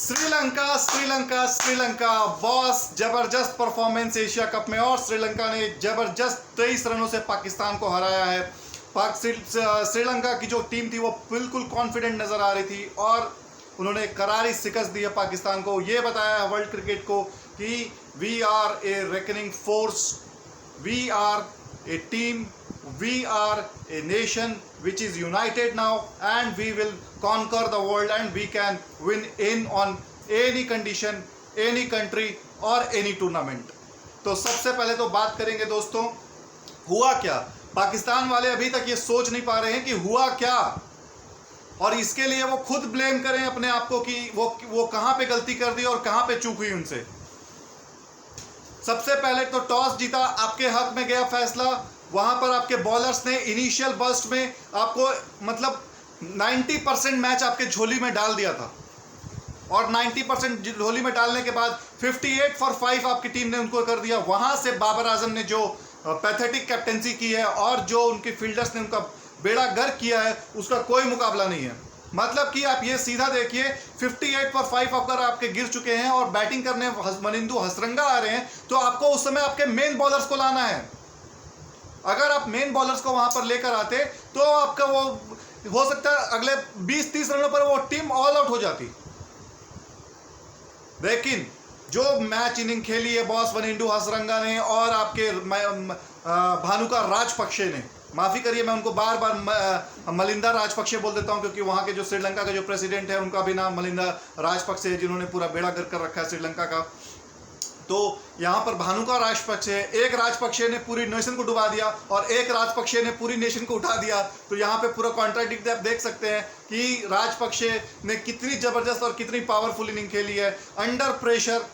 Sri Lanka Sri Lanka Sri Lanka boss, जबरदस्त performance Asia cup में और श्रीलंका ने जबरदस्त 23 रनों से पाकिस्तान को हराया है। श्रीलंका की जो टीम थी वो बिल्कुल कॉन्फिडेंट नजर आ रही थी और उन्होंने करारी शिकस्त दी है पाकिस्तान को। ये बताया है वर्ल्ड क्रिकेट को कि we are a reckoning force, we are a team, we are a nation which is united now and we will conquer the world and we can win in on any condition, any country or any tournament। तो सबसे पहले तो बात करेंगे दोस्तों, हुआ क्या। पाकिस्तान वाले अभी तक ये सोच नहीं पा रहे हैं कि हुआ क्या, और इसके लिए वो खुद ब्लेम करें अपने आप को कि वो कहाँ पे गलती कर दी और कहाँ पे चूक हुई उनसे। सबसे पहले तो टॉस जीता, आपके हक में गया फैसला। वहां पर आपके बॉलर्स ने इनिशियल बर्स्ट में आपको मतलब 90% मैच आपके झोली में डाल दिया था और 90% झोली में डालने के बाद 58 फॉर 5 आपकी टीम ने उनको कर दिया। वहां से बाबर आजम ने जो पैथेटिक कैप्टेंसी की है और जो उनके फील्डर्स ने उनका बेड़ा गर्क किया है उसका कोई मुकाबला नहीं है। मतलब कि आप ये सीधा देखिए, 58 फॉर 5 अगर आपके गिर चुके हैं और बैटिंग करने मनिंदु हसरंगा आ रहे हैं तो आपको उस समय आपके मेन बॉलर्स को लाना है। अगर आप मेन बॉलर्स को वहां पर लेकर आते तो आपका वो हो सकता है अगले 20-30 रनों पर वो टीम ऑल आउट हो जाती। लेकिन जो मैच इनिंग खेली है बॉस मनिंदु हसरंगा ने और आपके भानुका राजपक्षे ने, माफ़ी करिए मैं उनको बार बार मलिंदा राजपक्षे बोल देता हूं क्योंकि वहां के जो श्रीलंका के जो प्रेसिडेंट है उनका भी नाम मलिंदा राजपक्षे है, जिन्होंने पूरा बेड़ा गर्क कर रखा है श्रीलंका का। तो यहाँ पर भानुका राजपक्षे, एक राजपक्षे ने पूरी नेशन को डुबा दिया और एक राजपक्षे ने पूरी नेशन को उठा दिया। तो यहाँ पे पूरा कॉन्ट्राडिक्ट आप देख सकते हैं कि राजपक्षे ने कितनी ज़बरदस्त और कितनी पावरफुल इनिंग खेली है। अंडर प्रेशर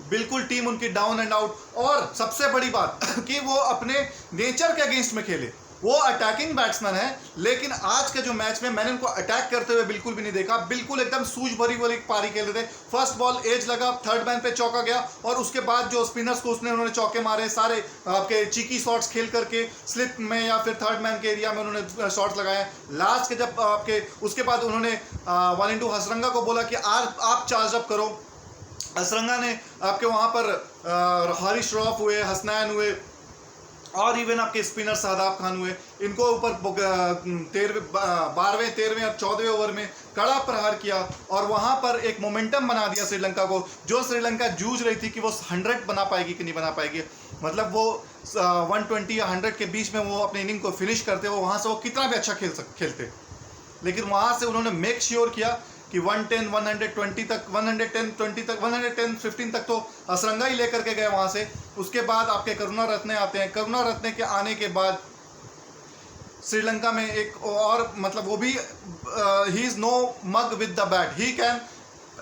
बिल्कुल टीम उनकी डाउन एंड आउट, और सबसे बड़ी बात कि वो अपने नेचर के अगेंस्ट में खेले। वो अटैकिंग बैट्समैन है, लेकिन आज के जो मैच में मैंने उनको अटैक करते हुए बिल्कुल भी नहीं देखा। बिल्कुल एकदम सूझ भरी वाली पारी खेल रहे थे। फर्स्ट बॉल एज लगा, थर्ड मैन पे चौका गया और उसके बाद जो स्पिनर्स को उन्होंने चौके मारे, सारे आपके चीकी शॉट्स खेल करके स्लिप में या फिर थर्ड मैन के एरिया में उन्होंने शॉट्स लगाए। लास्ट के जब आपके उसके बाद उन्होंने मनिंदु हसरंगा को बोला कि आप चार्ज अप करो। हसरंगा ने आपके वहाँ पर हारिस रऊफ हुए, हसनैन हुए और इवन आपके स्पिनर शादाब खान हुए, इनको ऊपर 12वें 13वें और 14वें ओवर में कड़ा प्रहार किया और वहाँ पर एक मोमेंटम बना दिया श्रीलंका को। जो श्रीलंका जूझ रही थी कि वो 100 बना पाएगी कि नहीं बना पाएगी, मतलब वो 120 या 100 के बीच में वो अपनी इनिंग को फिनिश करते, वो वहाँ से वो कितना भी अच्छा खेलते, लेकिन वहाँ से उन्होंने मेक श्योर किया कि 110, 120 तक, 110, 20 तक, 110, 15 तक तो हसरंगा ही लेकर के गए वहाँ से। उसके बाद आपके करुणारत्ने आते हैं। करुणारत्ने के आने के बाद श्रीलंका में एक और मतलब वो भी he is no mug with the bat, he can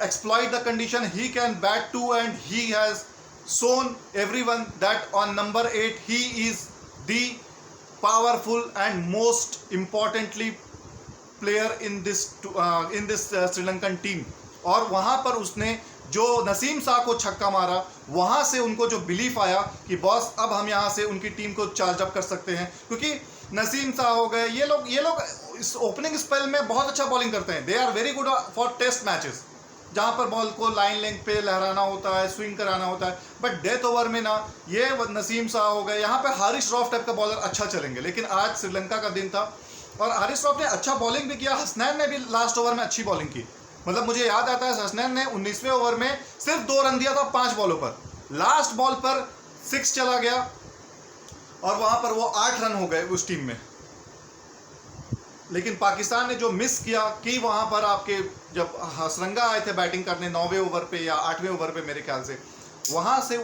exploit the condition, he can bat too and he has shown everyone that on number 8 he is the powerful and most importantly player in this Sri Lankan team. और वहाँ पर उसने जो नसीम शाह को छक्का मारा, वहाँ से उनको जो बिलीफ आया कि बॉस अब हम यहाँ से उनकी टीम को चार्ज अप कर सकते हैं, क्योंकि नसीम शाह हो गए, ये लोग इस ओपनिंग स्पेल में बहुत अच्छा बॉलिंग करते हैं। They are very good for test matches जहाँ पर बॉल को लाइन लेंथ पे लहराना होता है, स्विंग कराना होता है। बट डेथ ओवर में ना, ये नसीम शाह हो गए, यहाँ पर हारिस रऊफ टाइप का बॉलर अच्छा चलेंगे। लेकिन आज श्रीलंका का दिन था और हारिस रऊफ ने अच्छा बॉलिंग भी किया। हसनैन ने भी लास्ट ओवर में अच्छी बॉलिंग की। मतलब मुझे याद आता है हसनैन ने 19वें ओवर में सिर्फ 2 रन दिया था 5 बॉलों पर। लास्ट बॉल पर 6 चला गया और वहां पर वो 8 रन हो गए उस टीम में। लेकिन पाकिस्तान ने जो मिस किया कि वहां पर आपके जब हसरंगा आए थे बैटिंग करने 9वें ओवर पे या 8वें ओवर पे मेरे ख्याल से, वहां से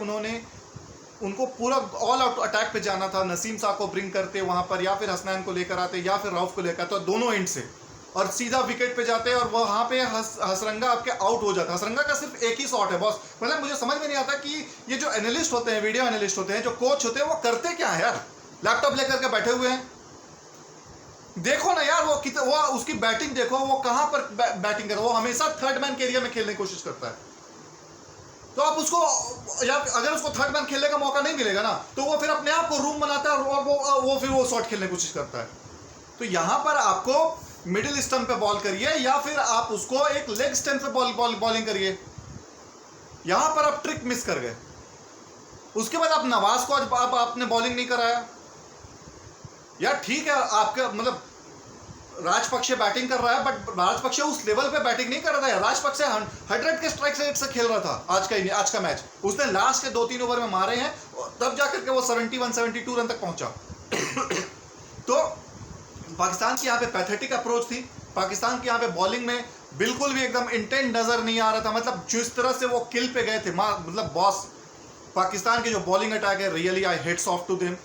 उनको पूरा ऑल आउट अटैक पे जाना था। नसीम शाह को ब्रिंग करते वहां पर, या फिर हसनैन को लेकर आते या फिर रऊफ को लेकर, तो दोनों एंड से और सीधा विकेट पे जाते और वहां पे हसरंगा आपके आउट हो जाता। हसरंगा का सिर्फ एक ही शॉट है बॉस। मतलब मुझे समझ में नहीं आता कि ये जो एनालिस्ट होते हैं, वीडियो एनालिस्ट होते हैं, जो कोच होते हैं, वो करते क्या है यार। लैपटॉप लेकर के बैठे हुए हैं। देखो ना यार, वो उसकी बैटिंग देखो, वो कहां पर बैटिंग कर, वो हमेशा थर्ड मैन के एरिया में खेलने की कोशिश करता है। तो आप उसको, या अगर उसको थर्ड मैन खेलने का मौका नहीं मिलेगा ना, तो वो फिर अपने आप को रूम बनाता है और वो फिर वो शॉट खेलने की कोशिश करता है। तो यहाँ पर आपको मिडिल स्टंप पे बॉल करिए या फिर आप उसको एक लेग स्टंप पे बॉलिंग करिए। यहां पर आप ट्रिक मिस कर गए। उसके बाद आप नवाज को आप आपने बॉलिंग नहीं कराया। यार ठीक है, आपका मतलब राजपक्षे बैटिंग कर रहा है, बट राजपक्षे उस लेवल पे बैटिंग नहीं कर रहा था। राजपक्षे 100 के स्ट्राइक रेट से खेल रहा था आज का मैच। उसने लास्ट के 2-3 ओवर में मारे हैं, तब जाकर के वो 71-72 रन तक पहुंचा। तो पाकिस्तान की यहाँ पे पैथेटिक अप्रोच थी। पाकिस्तान की यहाँ पे बॉलिंग में बिल्कुल भी एकदम इंटेंट नजर नहीं आ रहा था। मतलब जिस तरह से वो किल पे गए थे, मतलब बॉस, पाकिस्तान के जो बॉलिंग अटैक है, really I heads off to them.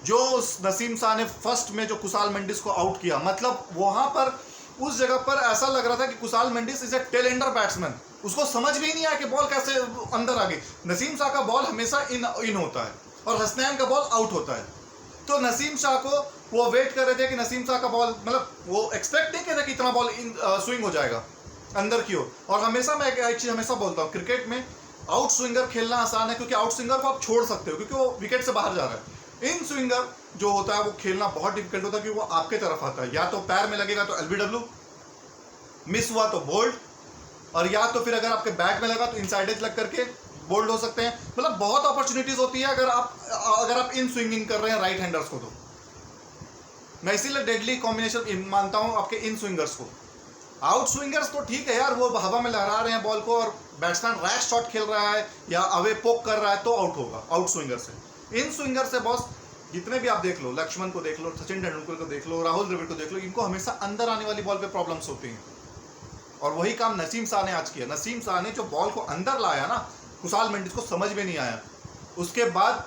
जो नसीम शाह ने फर्स्ट में जो कुशाल मेंडिस को आउट किया, मतलब वहां पर उस जगह पर ऐसा लग रहा था कि Kushal Mendis is a tail ender batsman. उसको समझ भी नहीं आया कि बॉल कैसे अंदर आ गई। नसीम शाह का बॉल हमेशा इन होता है और हसनैन का बॉल आउट होता है। तो नसीम शाह को वो वेट कर रहे थे कि नसीम शाह का बॉल, मतलब वो एक्सपेक्ट नहीं किया था कि इतना बॉल स्विंग हो जाएगा अंदर की ओर। और हमेशा मैं एक चीज हमेशा बोलता हूँ, क्रिकेट में आउट स्विंगर खेलना आसान है, क्योंकि आउट स्विंगर को आप छोड़ सकते हो क्योंकि वो विकेट से बाहर जा रहा है। इन स्विंगर जो होता है वो खेलना बहुत डिफिकल्ट होता है, क्योंकि वो आपके तरफ आता है। या तो पैर में लगेगा तो एलबीडब्ल्यू, मिस हुआ तो बोल्ड, और या तो फिर अगर आपके बैट में लगा तो इनसाइड एज लग करके बोल्ड हो सकते हैं। मतलब बहुत अपॉर्चुनिटीज होती है अगर आप इन स्विंगिंग कर रहे हैं राइट हैंडर्स को। तो मैं इसीलिए डेडली कॉम्बिनेशन मानता हूं आपके इन स्विंगर्स को। आउट स्विंगर्स तो ठीक है यार, वो हवा में लहरा रहे हैं बॉल को और बैट्समैन रैश शॉट खेल रहा है या अवे पोक कर रहा है तो आउट होगा आउट स्विंगर से। इन स्विंगर से बॉस जितने भी आप देख लो, लक्ष्मण को देख लो, सचिन तेंदुलकर को देख लो, राहुल द्रविड़ को देख लो, इनको हमेशा अंदर आने वाली बॉल पे प्रॉब्लम्स होती हैं। और वही काम नसीम शाह ने आज किया। नसीम शाह ने जो बॉल को अंदर लाया ना, कुशाल मेंडिस को समझ में नहीं आया। उसके बाद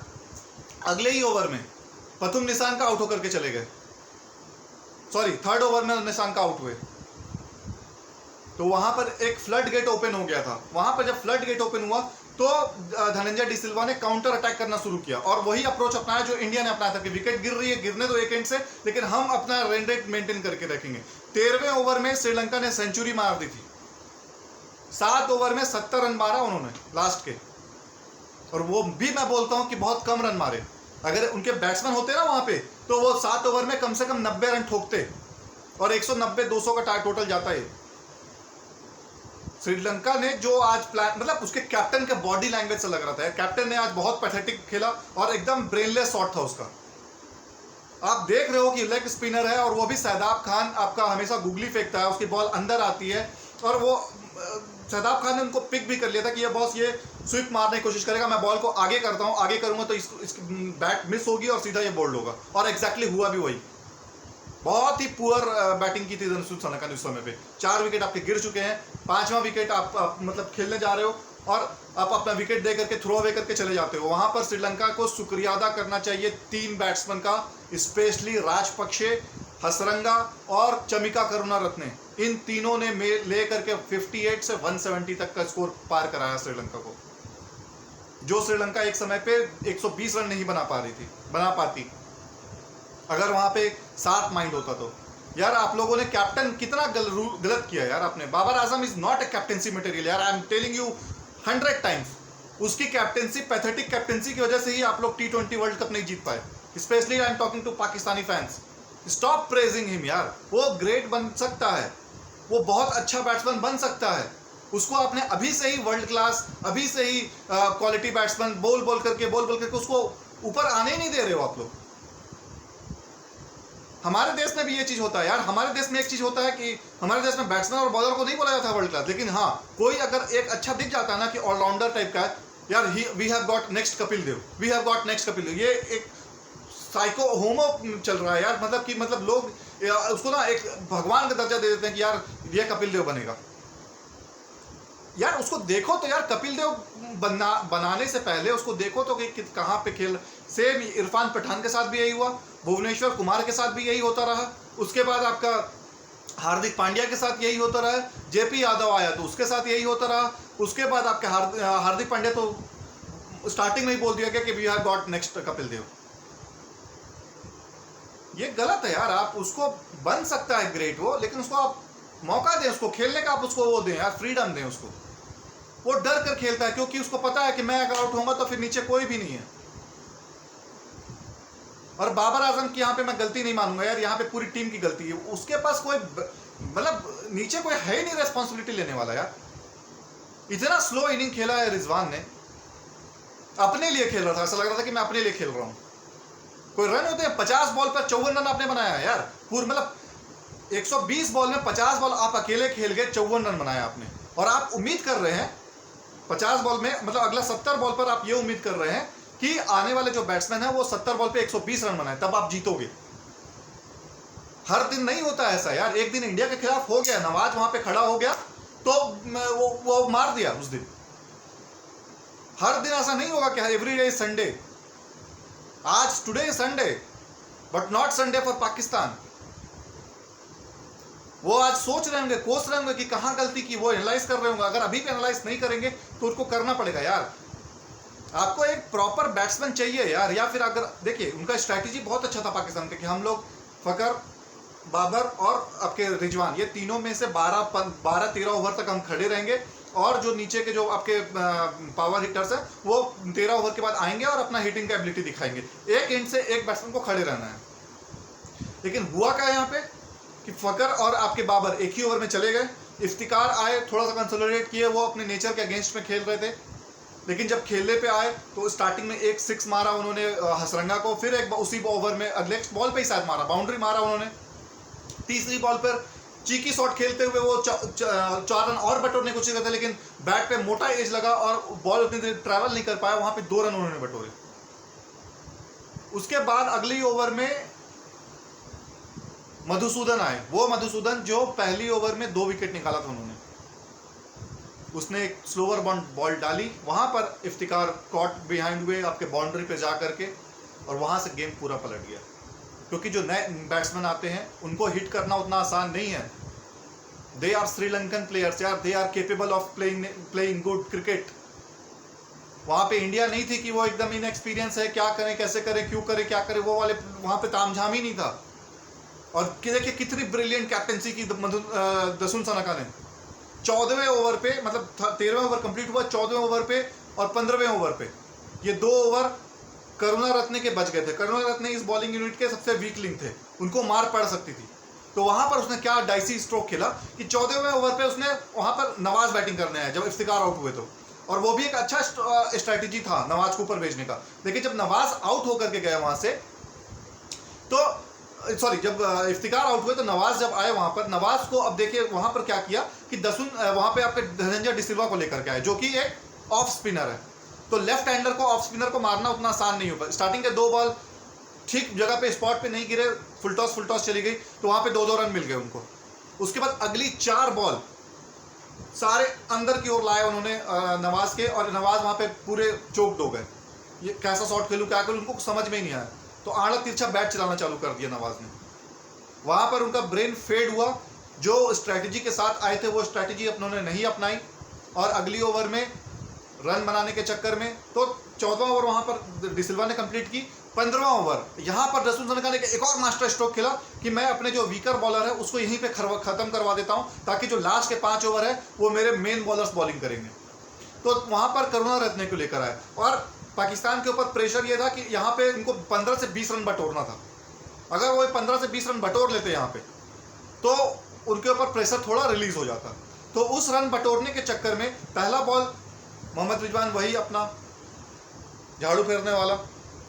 अगले ही ओवर में प्रथम निशान का आउट होकर के चले गए, सॉरी थर्ड ओवर में निशान का आउट हुए। तो वहां पर एक फ्लड गेट ओपन हो गया था। वहां पर जब फ्लड गेट ओपन हुआ तो धनंजय डी सिल्वा ने काउंटर अटैक करना शुरू किया और वही अप्रोच अपनाया जो इंडिया ने अपनाया था कि विकेट गिर रही है, गिरने दो एक एंड से, लेकिन हम अपना रन रेट मेंटेन करके रखेंगे। 13वें ओवर में श्रीलंका ने सेंचुरी मार दी थी। 7 ओवर में 70 रन मारा उन्होंने लास्ट के, और वो भी मैं बोलता हूं कि बहुत कम रन मारे। अगर उनके बैट्समैन होते ना वहां पे तो वो 7 ओवर में कम से कम 90 रन ठोकते और 190-200 का टोटल जाता है। श्रीलंका ने जो आज प्लान, मतलब उसके कैप्टन के बॉडी लैंग्वेज से लग रहा था, कैप्टन ने आज बहुत पैथेटिक खेला और एकदम ब्रेनलेस शॉट था उसका। आप देख रहे हो कि लेग स्पिनर है और वो भी शादाब खान आपका हमेशा गुगली फेंकता है, उसकी बॉल अंदर आती है और वो शादाब खान ने उनको पिक भी कर लिया था कि ये बॉस ये स्विप मारने की कोशिश करेगा, मैं बॉल को आगे करता हूँ, आगे करूंगा तो इसकी बैट मिस होगी और सीधा ये बोल्ड होगा। और एग्जैक्टली हुआ भी वही। बहुत ही पुअर बैटिंग की थी धनसुख सनाका ने उस समय पे। 4 विकेट आपके गिर चुके हैं, 5वां विकेट आप मतलब खेलने जा रहे हो और आप अपना विकेट दे करके थ्रो अवे करके चले जाते हो। वहां पर श्रीलंका को शुक्रिया अदा करना चाहिए 3 बैट्समैन का, स्पेशली राजपक्षे, हसरंगा और चमिका करुणारत्ने। इन तीनों ने ले करके 58 से 170 तक का स्कोर पार कराया श्रीलंका को, जो श्रीलंका एक समय पे 120 रन नहीं बना पाती अगर वहां पे साथ माइंड होता तो। यार आप लोगों ने कैप्टन कितना गलत किया यार आपने। Babar Azam is not a captaincy material यार, I am telling you 100 times. उसकी कैप्टेंसी, पैथेटिक कैप्टेंसी की वजह से ही आप लोग T20 वर्ल्ड कप नहीं जीत पाए। Specially I am talking to Pakistani fans, stop praising him यार। वो ग्रेट बन सकता है, वो बहुत अच्छा बैट्समैन बन सकता है। उसको आपने अभी से ही वर्ल्ड क्लास, अभी से ही क्वालिटी बैट्समैन बोल करके उसको ऊपर आने ही नहीं दे रहे हो आप लोग। हमारे देश में भी ये चीज होता है यार। हमारे देश में एक चीज होता है कि हमारे देश में बैट्समैन और बॉलर को नहीं बोला जाता वर्ल्ड क्लास, लेकिन हाँ कोई अगर एक अच्छा दिख जाता है ना कि ऑलराउंडर टाइप का है, यार we have got next Kapil Dev, we have got next Kapil Dev. ये एक साइको होमो चल रहा है यार। मतलब लोग उसको ना एक भगवान का दर्जा दे देते हैं कि यार ये कपिल देव बनेगा। यार उसको देखो तो यार, कपिल देव बनाने से पहले उसको देखो तो कि कहाँ पे खेल। सेम इरफान पठान के साथ भी यही हुआ, भुवनेश्वर कुमार के साथ भी यही होता रहा, उसके बाद आपका हार्दिक पांड्या के साथ यही होता रहा, जेपी यादव आया तो उसके साथ यही होता रहा, उसके बाद आपके हार्दिक पांड्या तो स्टार्टिंग में ही बोल दिया गया कि we have got next Kapil Dev. ये गलत है यार। आप उसको बन सकता है ग्रेट वो, लेकिन उसको आप मौका दें, उसको खेलने का आप उसको वो दें यार, फ्रीडम दें उसको। वो डर कर खेलता है क्योंकि उसको पता है कि मैं अगर आउट होऊंगा तो फिर नीचे कोई भी नहीं है। और बाबर आजम की यहाँ पे मैं गलती नहीं मानूंगा यार, यहाँ पे पूरी टीम की गलती है। उसके पास कोई मतलब नीचे कोई है ही नहीं रेस्पॉन्सिबिलिटी लेने वाला यार। इतना स्लो इनिंग खेला है रिजवान ने, अपने लिए खेल रहा था, ऐसा लग रहा था कि मैं अपने लिए खेल रहा हूं। कोई रन होते हैं 50 बॉल पर 54 रन आपने बनाया है यार, पूरे मतलब 120 बॉल में 50 बॉल आप अकेले खेल गए, 54 रन बनाया आपने। और आप उम्मीद कर रहे हैं 50 बॉल में, मतलब अगला 70 बॉल पर आप ये उम्मीद कर रहे हैं कि आने वाले जो बैट्समैन है वो 70 बॉल पे 120 रन बनाए, तब आप जीतोगे। हर दिन नहीं होता ऐसा यार। एक दिन इंडिया के खिलाफ हो गया, नवाज वहां पे खड़ा हो गया तो वो मार दिया उस दिन। हर दिन ऐसा नहीं होगा कि एवरी डे संडे। आज today Sunday but not Sunday for Pakistan. वो आज सोच रहे होंगे, कोस रहे होंगे कि कहां गलती की, वो एनालाइज कर रहे होंगे। अगर अभी भी एनालाइज नहीं करेंगे तो उनको करना पड़ेगा यार। आपको एक प्रॉपर बैट्समैन चाहिए यार, या फिर अगर देखिए उनका स्ट्रैटेजी बहुत अच्छा था पाकिस्तान के कि हम लोग फकर, बाबर और आपके रिजवान, ये तीनों में से 12-13 ओवर तक हम खड़े रहेंगे और जो नीचे के जो आपके पावर हिटर्स हैं वो 13 ओवर के बाद आएंगे और अपना हिटिंग का एबिलिटी दिखाएंगे। एक एंड से एक बैट्समैन को खड़े रहना है। लेकिन हुआ क्या यहाँ पे कि फकर और आपके बाबर एक ही ओवर में चले गए। इफ्तिकार आए, थोड़ा सा कंसोलिडेट किए, वो अपने नेचर के अगेंस्ट में खेल रहे थे। लेकिन जब खेलने पे आए तो स्टार्टिंग में एक 6 मारा उन्होंने हसरंगा को, फिर एक उसी ओवर में अगले बॉल पे ही शायद मारा, बाउंड्री मारा उन्होंने। तीसरी बॉल पर चीकी शॉट खेलते हुए वो 4 रन और बटोरने की कोशिश करते, लेकिन बैट पे मोटा एज लगा और बॉल उतनी देर ट्रैवल नहीं कर पाया, वहां पे 2 रन उन्होंने बटोरे। उसके बाद अगली ओवर में मधुसूदन आए, वो मधुसूदन जो पहली ओवर में 2 विकेट निकाला था उन्होंने। उसने एक स्लोअर बॉल डाली, वहां पर इफ्तिकार कॉट बिहाइंड हुए आपके बाउंड्री पे जा करके, और वहां से गेम पूरा पलट गया। क्योंकि जो नए बैट्समैन आते हैं उनको हिट करना उतना आसान नहीं है। दे आर श्रीलंकन प्लेयर्स यार, they are capable of playing good cricket. वहां पे इंडिया नहीं थी कि वो एकदम इनएक्सपीरियंस है, क्या करें, कैसे करें, क्यों करें, क्या करें, वो वाले वहां पे तामझाम ही नहीं था। और देखिए कितनी ब्रिलियंट कैप्टनसी की दसुन सनाका ने 14वें ओवर पे, मतलब 13वें ओवर कंप्लीट हुआ, 14वें ओवर पे और 15वें ओवर पे ये 2 ओवर करुणारत्ने के बच गए थे। करुणारत्ने इस बॉलिंग यूनिट के सबसे वीक लिंक थे, उनको मार पड़ सकती थी। तो वहां पर उसने क्या डाइसी स्ट्रोक खेला कि 14वें ओवर पे उसने वहां पर नवाज बैटिंग करने आया जब इफ्तिकार आउट हुए तो, और वो भी एक अच्छा स्ट्रैटेजी था नवाज को ऊपर भेजने का। लेकिन जब नवाज आउट होकर के गए वहां से, तो सॉरी जब इफ्तिकार आउट हुए तो नवाज जब आए वहां पर, नवाज को अब देखिए वहां पर क्या किया कि दसुन वहां पे आपके धनंजय डिसिल्वा को लेकर के आए, जो कि एक ऑफ स्पिनर है। तो लेफ्ट हैंडर को, ऑफ स्पिनर को मारना उतना आसान नहीं होगा। स्टार्टिंग के 2 बॉल ठीक जगह पे स्पॉट पे नहीं गिरे, फुल टॉस चली गई, तो वहां पे 2-2 रन मिल गए उनको। उसके बाद अगली 4 बॉल सारे अंदर की ओर लाए उन्होंने नवाज के, और नवाज वहां पे पूरे चौक हो गए। ये कैसा शॉट खेलूं, क्या करूं, उनको समझ में ही नहीं आया। तो आड़ा तिरछा बैट चलाना चालू कर दिया नवाज ने। वहां पर उनका ब्रेन फेड हुआ। जो स्ट्रैटेजी के साथ आए थे वो स्ट्रैटेजी उन्होंने नहीं अपनाई, और अगली ओवर में रन बनाने के चक्कर में, तो 14वां ओवर वहां पर डिसिल्वा ने कंप्लीट की। 15वां ओवर यहां पर दसुन सनाका ने एक और मास्टर स्ट्रोक खेला कि मैं अपने जो वीकर बॉलर है उसको यहीं पे खत्म करवा देता हूं, ताकि जो लास्ट के 5 ओवर है वो मेरे मेन बॉलर्स बॉलिंग करेंगे। तो वहां पर करुणारत्ने को लेकर आए, और पाकिस्तान के ऊपर प्रेशर ये था कि यहाँ पे इनको 15 से 20 रन बटोरना था। अगर वो 15 से 20 रन बटोर लेते यहाँ पे तो उनके ऊपर प्रेशर थोड़ा रिलीज हो जाता। तो उस रन बटोरने के चक्कर में पहला बॉल मोहम्मद रिजवान वही अपना झाड़ू फेरने वाला,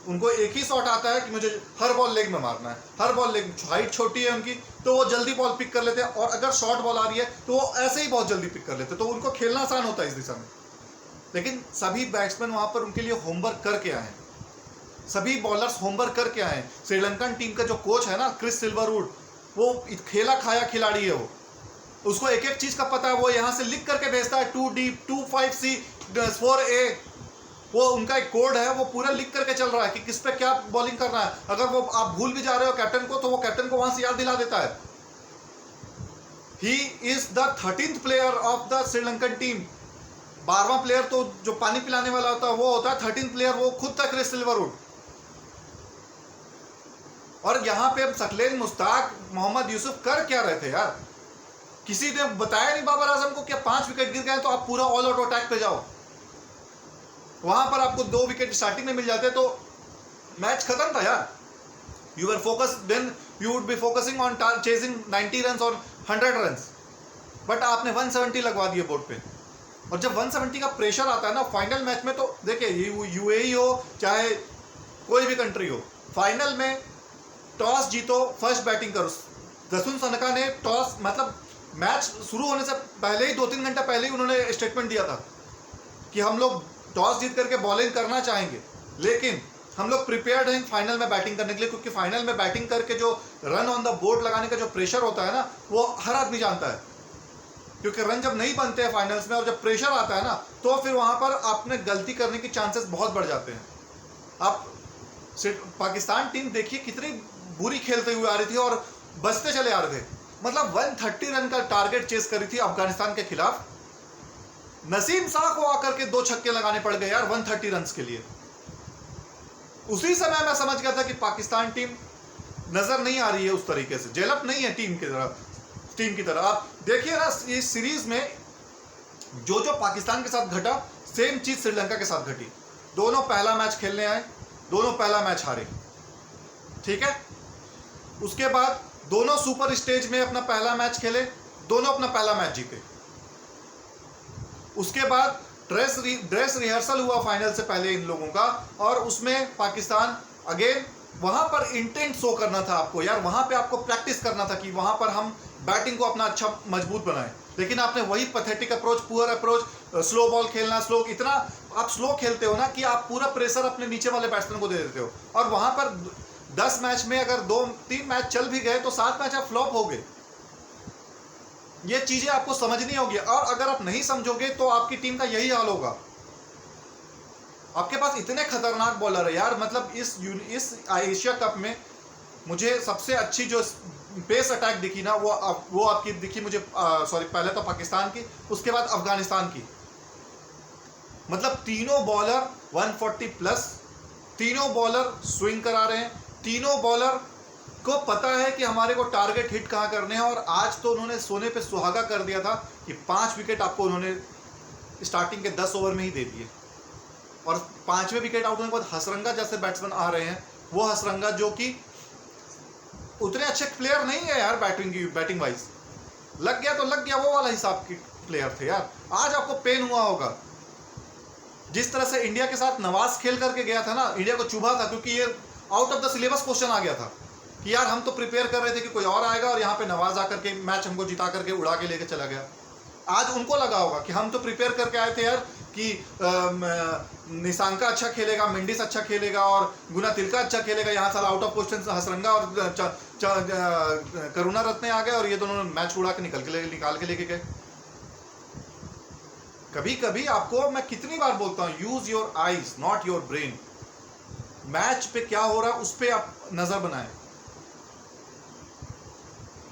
उनको एक ही शॉट आता है कि मुझे हर बॉल लेग में मारना है, हर बॉल लेग। हाइट छोटी है उनकी, तो वो जल्दी बॉल पिक कर लेते हैं, और अगर शॉर्ट बॉल आ रही है तो वो ऐसे ही बहुत जल्दी पिक कर लेते हैं, तो उनको खेलना आसान होता है इस दिशा में। लेकिन सभी बैट्समैन वहां पर उनके लिए होमवर्क करके आए हैं, सभी बॉलर्स होमवर्क करके आए हैं। श्रीलंकन टीम का जो कोच है ना, क्रिस सिल्वरवुड, वो खेला खाया खिलाड़ी है। वो उसको एक एक चीज का पता है, वो यहाँ से लिख करके भेजता है 2 deep 2-5C 4A। वो उनका एक कोड है, वो पूरा लिख करके चल रहा है कि किस पे क्या बॉलिंग करना है। अगर वो आप भूल भी जा रहे हो कैप्टन को, तो वो कैप्टन को वहां से याद दिला देता है। He is the 13th player of the Sri Lankan team. 12वां प्लेयर तो जो पानी पिलाने वाला होता है वो होता है, 13th प्लेयर वो खुद था क्रिस सिल्वरवुड। और यहाँ पे सकलेन मुश्ताक, मोहम्मद यूसुफ कर क्या रहे थे यार? किसी ने बताया नहीं बाबर आजम को कि 5 विकेट गिर गए तो आप पूरा ऑल आउट अटैक पे जाओ। वहां पर आपको 2 विकेट स्टार्टिंग में मिल जाते तो मैच खत्म था यार। You were focused, then you would be focusing on chasing 90 runs or 100 runs, but आपने 170 लगवा दिए बोर्ड पे। और जब 170 का प्रेशर आता है ना फाइनल मैच में, तो देखिए यूएई हो चाहे कोई भी कंट्री हो, फाइनल में टॉस जीतो, फर्स्ट बैटिंग करो। दसुन सनका ने टॉस, मतलब मैच शुरू होने से पहले ही 2-3 घंटा पहले ही उन्होंने स्टेटमेंट दिया था कि हम लोग टॉस जीत करके बॉलिंग करना चाहेंगे, लेकिन हम लोग प्रिपेयर्ड हैं फाइनल में बैटिंग करने के लिए, क्योंकि फाइनल में बैटिंग करके जो रन ऑन द बोर्ड लगाने का जो प्रेशर होता है ना, वो हर आदमी जानता है। क्योंकि रन जब नहीं बनते हैं फाइनल्स में और जब प्रेशर आता है ना, तो फिर वहां पर आपने गलती करने के चांसेस बहुत बढ़ जाते हैं। आप पाकिस्तान टीम देखिए कितनी बुरी खेलते हुए आ रही थी और बचते चले आ रहे थे। मतलब 130 रन का टारगेट चेस करी थी अफगानिस्तान के खिलाफ। नसीम शाह को आकर के 2 छक्के लगाने पड़ गए यार 130 रन के लिए। उसी समय मैं समझ गया था कि पाकिस्तान टीम नजर नहीं आ रही है उस तरीके से, जेलअप नहीं है टीम की तरह। आप देखिए ना, इस सीरीज में जो जो पाकिस्तान के साथ घटा, सेम चीज श्रीलंका के साथ घटी। दोनों पहला मैच खेलने आए, दोनों पहला मैच हारे, ठीक है। उसके बाद दोनों सुपर स्टेज में अपना पहला मैच खेले, दोनों अपना पहला मैच जीते। उसके बाद ड्रेस रिहर्सल हुआ फाइनल से पहले इन लोगों का, और उसमें पाकिस्तान अगेन, वहां पर इंटेंट शो करना था आपको यार, वहां पे आपको प्रैक्टिस करना था कि वहां पर हम बैटिंग को अपना अच्छा मजबूत बनाएं। लेकिन आपने वही pathetic approach, poor approach, slow ball खेलना, इतना आप स्लो खेलते हो ना कि आप पूरा प्रेशर अपने नीचे वाले बैट्समैन को दे देते हो। और वहां पर 10 मैच में अगर 2-3 मैच चल भी गए तो 7 मैच आप फ्लॉप हो गए। ये चीजें आपको समझनी होगी, और अगर आप नहीं समझोगे तो आपकी टीम का यही हाल होगा। आपके पास इतने खतरनाक बॉलर है यार, मतलब इस एशिया कप में मुझे सबसे अच्छी जो पेस अटैक दिखी ना, वो आपकी दिखी मुझे, पहले तो पाकिस्तान की, उसके बाद अफगानिस्तान की। मतलब तीनों बॉलर 140 प्लस, तीनों बॉलर स्विंग करा रहे हैं, तीनों बॉलर को पता है कि हमारे को टारगेट हिट कहाँ करने हैं। और आज तो उन्होंने सोने पे सुहागा कर दिया था कि 5 विकेट आपको उन्होंने स्टार्टिंग के 10 ओवर में ही दे दिए। और 5वें विकेट आउट होने के बाद हसरंगा जैसे बैट्समैन आ रहे हैं, वो हसरंगा जो कि उतने अच्छे प्लेयर नहीं है यार, बैटिंग वाइज लग गया तो लग गया, वो वाला हिसाब के प्लेयर थे यार। आज आपको पेन हुआ होगा, जिस तरह से इंडिया के साथ नवाज खेल करके गया था ना, इंडिया को चुभा था, क्योंकि ये out of the syllabus question आ गया था कि यार हम तो प्रिपेयर कर रहे थे कि कोई और आएगा और यहाँ पे नवाज आकर के मैच हमको जिता करके उड़ा के लेके चला गया। आज उनको लगा होगा कि हम तो प्रिपेयर करके आए थे यार कि निशांका अच्छा खेलेगा, मेंडिस अच्छा खेलेगा और गुना तिलका अच्छा खेलेगा। यहाँ साल आउट ऑफ क्वेश्चन हसरंगा और करुणा रत्ने आ गए और ये दोनों मैच उड़ा के निकाल के लेके गए। कभी कभी आपको मैं कितनी बार बोलता हूँ, use your eyes not your brain. Match पे क्या हो रहा है उस पर आप नजर बनाएं।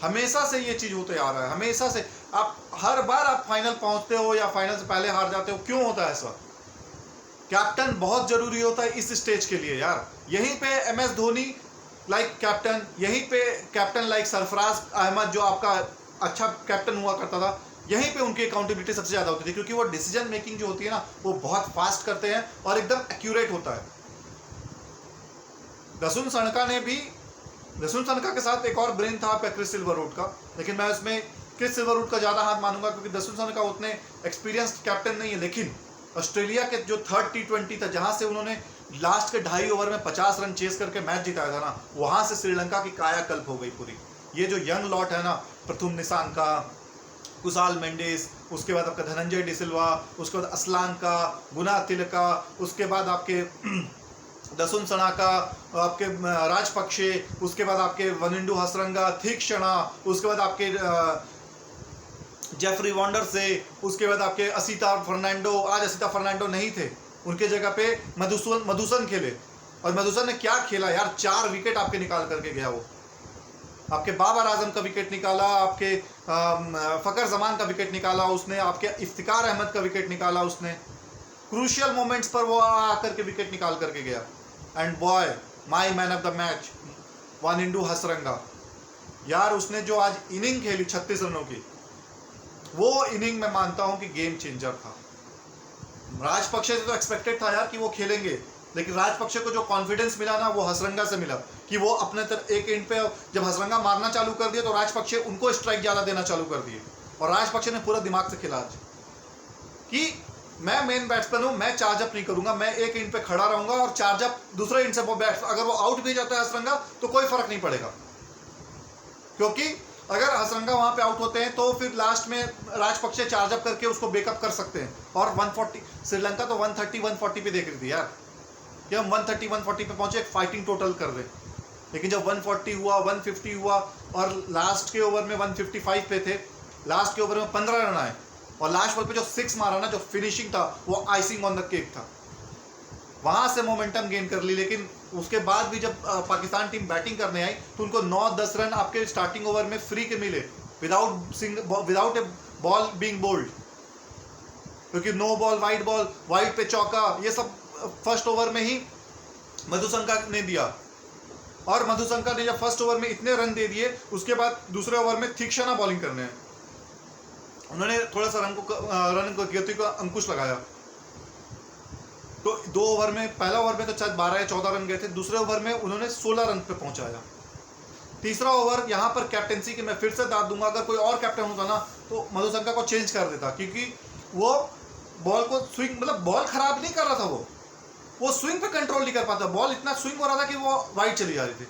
हमेशा से ये चीज होते आ रहा है, हमेशा से। आप हर बार आप फाइनल पहुंचते हो या फाइनल से पहले हार जाते हो, क्यों होता है ऐसा? कैप्टन बहुत जरूरी होता है इस स्टेज के लिए यार। यहीं पे MS धोनी लाइक कैप्टन, यहीं पे कैप्टन लाइक सरफराज अहमद जो आपका अच्छा कैप्टन हुआ करता था, यहीं पे उनकी अकाउंटेबिलिटी सबसे ज्यादा होती थी, क्योंकि वो डिसीजन मेकिंग जो होती है ना, वो बहुत फास्ट करते हैं और एकदम एक्यूरेट होता है। दसुन सनका के साथ एक और ब्रेन था आपका क्रिस सिल्वरवुड का, लेकिन मैं उसमें क्रिस सिल्वरवुड का ज्यादा हाथ मानूंगा, क्योंकि दसुन सनका उतने एक्सपीरियंस्ड कैप्टन नहीं है। लेकिन ऑस्ट्रेलिया के जो 3rd T20 था, जहां से उन्होंने लास्ट के 2.5 ओवर में 50 रन चेस करके मैच जिताया था ना, वहां से श्रीलंका की कायाकल्प हो गई पूरी। ये जो यंग लॉट है ना, प्रथुम निशांका, कुशाल मेंडिस, उसके बाद आपका धनंजय डिसिल्वा, उसके बाद असलान का, गुना तिलका, उसके बाद आपके दसुन सनाका, आपके राजपक्षे, उसके बाद आपके वनिंडू हसरंगा, थीक्षणा, उसके बाद आपके जेफरी वॉन्डर से, उसके बाद आपके असीता फर्नांडो। आज असीता फर्नांडो नहीं थे, उनके जगह पे मधुसन खेले, और मधुसन ने क्या खेला यार, 4 विकेट आपके निकाल करके गया। वो आपके बाबर आजम का विकेट निकाला, आपके फकर जमान का विकेट निकाला उसने, आपके इफ्तिकार अहमद का विकेट निकाला उसने। क्रूशियल मोमेंट्स पर वो आकर के विकेट निकाल करके गया। And boy, my man of the match Wanindu Hasaranga यार, उसने जो आज इनिंग खेली 36 रनों की, वो इनिंग मैं मानता हूं कि गेम चेंजर था। राजपक्षे से तो एक्सपेक्टेड था यार कि वो खेलेंगे, लेकिन राजपक्षे को जो कॉन्फिडेंस मिला ना, वो हसरंगा से मिला कि वो अपने तरफ एक एंड पे जब हसरंगा मारना चालू कर दिया तो राजपक्षे उनको स्ट्राइक ज़्यादा देना चालू कर दिए। और राजपक्षे ने पूरा दिमाग से खेला आज कि मैं मेन बैट्समैन हूँ, मैं चार्जअप नहीं करूंगा, मैं एक एंड पे खड़ा रहूंगा और चार्जअप दूसरे एंड से वो बैट्स अगर वो आउट भी जाता है हसरंगा तो कोई फर्क नहीं पड़ेगा, क्योंकि अगर हसरंगा वहां पे आउट होते हैं तो फिर लास्ट में राजपक्षे चार्जअप करके उसको बेकअप कर सकते हैं। और 140 श्रीलंका तो 130-140 पे देख रही थी यार कि हम 130-140 पे पहुंचे, एक फाइटिंग टोटल कर रहे। लेकिन जब 140 हुआ, 150 हुआ और लास्ट के ओवर में 155 पे थे, लास्ट के ओवर में 15 रन आए और लास्ट बॉल पे जो 6 मारा ना, जो फिनिशिंग था वो आइसिंग ऑन द केक था, वहां से मोमेंटम गेन कर ली। लेकिन उसके बाद भी जब पाकिस्तान टीम बैटिंग करने आई तो उनको 9-10 रन आपके स्टार्टिंग ओवर में फ्री के मिले without a ball being bold, क्योंकि नो बॉल वाइड पे चौका, ये सब फर्स्ट ओवर में ही मधुशंका ने दिया। और मधुशंका ने जब फर्स्ट ओवर में इतने रन दे दिए, उसके बाद दूसरे ओवर में तीक्ष्णा बॉलिंग करने हैं, उन्होंने थोड़ा सा रन गति को अंकुश लगाया। तो 2 ओवर में, पहला ओवर में तो शायद 12 या 14 रन गए थे, दूसरे ओवर में उन्होंने 16 रन पे पहुंचाया। तीसरा ओवर यहाँ पर कैप्टेंसी की मैं फिर से दाद दूंगा, अगर कोई और कैप्टन होता ना तो मधुशंका को चेंज कर देता, क्योंकि वो बॉल को स्विंग, मतलब बॉल खराब नहीं कर रहा था, वो स्विंग पे कंट्रोल नहीं कर पाता, बॉल इतना स्विंग हो रहा था कि वो वाइड चली जा रही थी।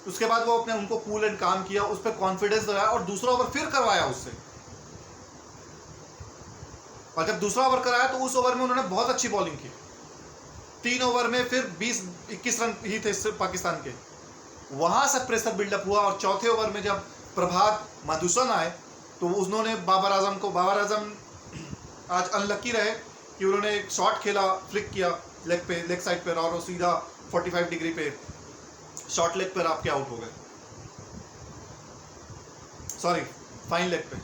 उसके बाद वो अपने उनको कूल एंड काम किया, उस पर कॉन्फिडेंस लगाया और दूसरा ओवर फिर करवाया उससे। और जब दूसरा ओवर कराया तो उस ओवर में उन्होंने बहुत अच्छी बॉलिंग की। 3 ओवर में फिर 20-21 रन ही थे पाकिस्तान के, वहां से प्रेशर बिल्डअप हुआ। और चौथे ओवर में जब प्रभात मधुसन आए तो उन्होंने बाबर आजम आज अनलकी रहे कि उन्होंने एक शॉट खेला, फ्लिक किया लेग साइड पर और वो सीधा 45 डिग्री पे शॉर्ट लेग पर आपके आउट हो गए, सॉरी फाइन लेग पे,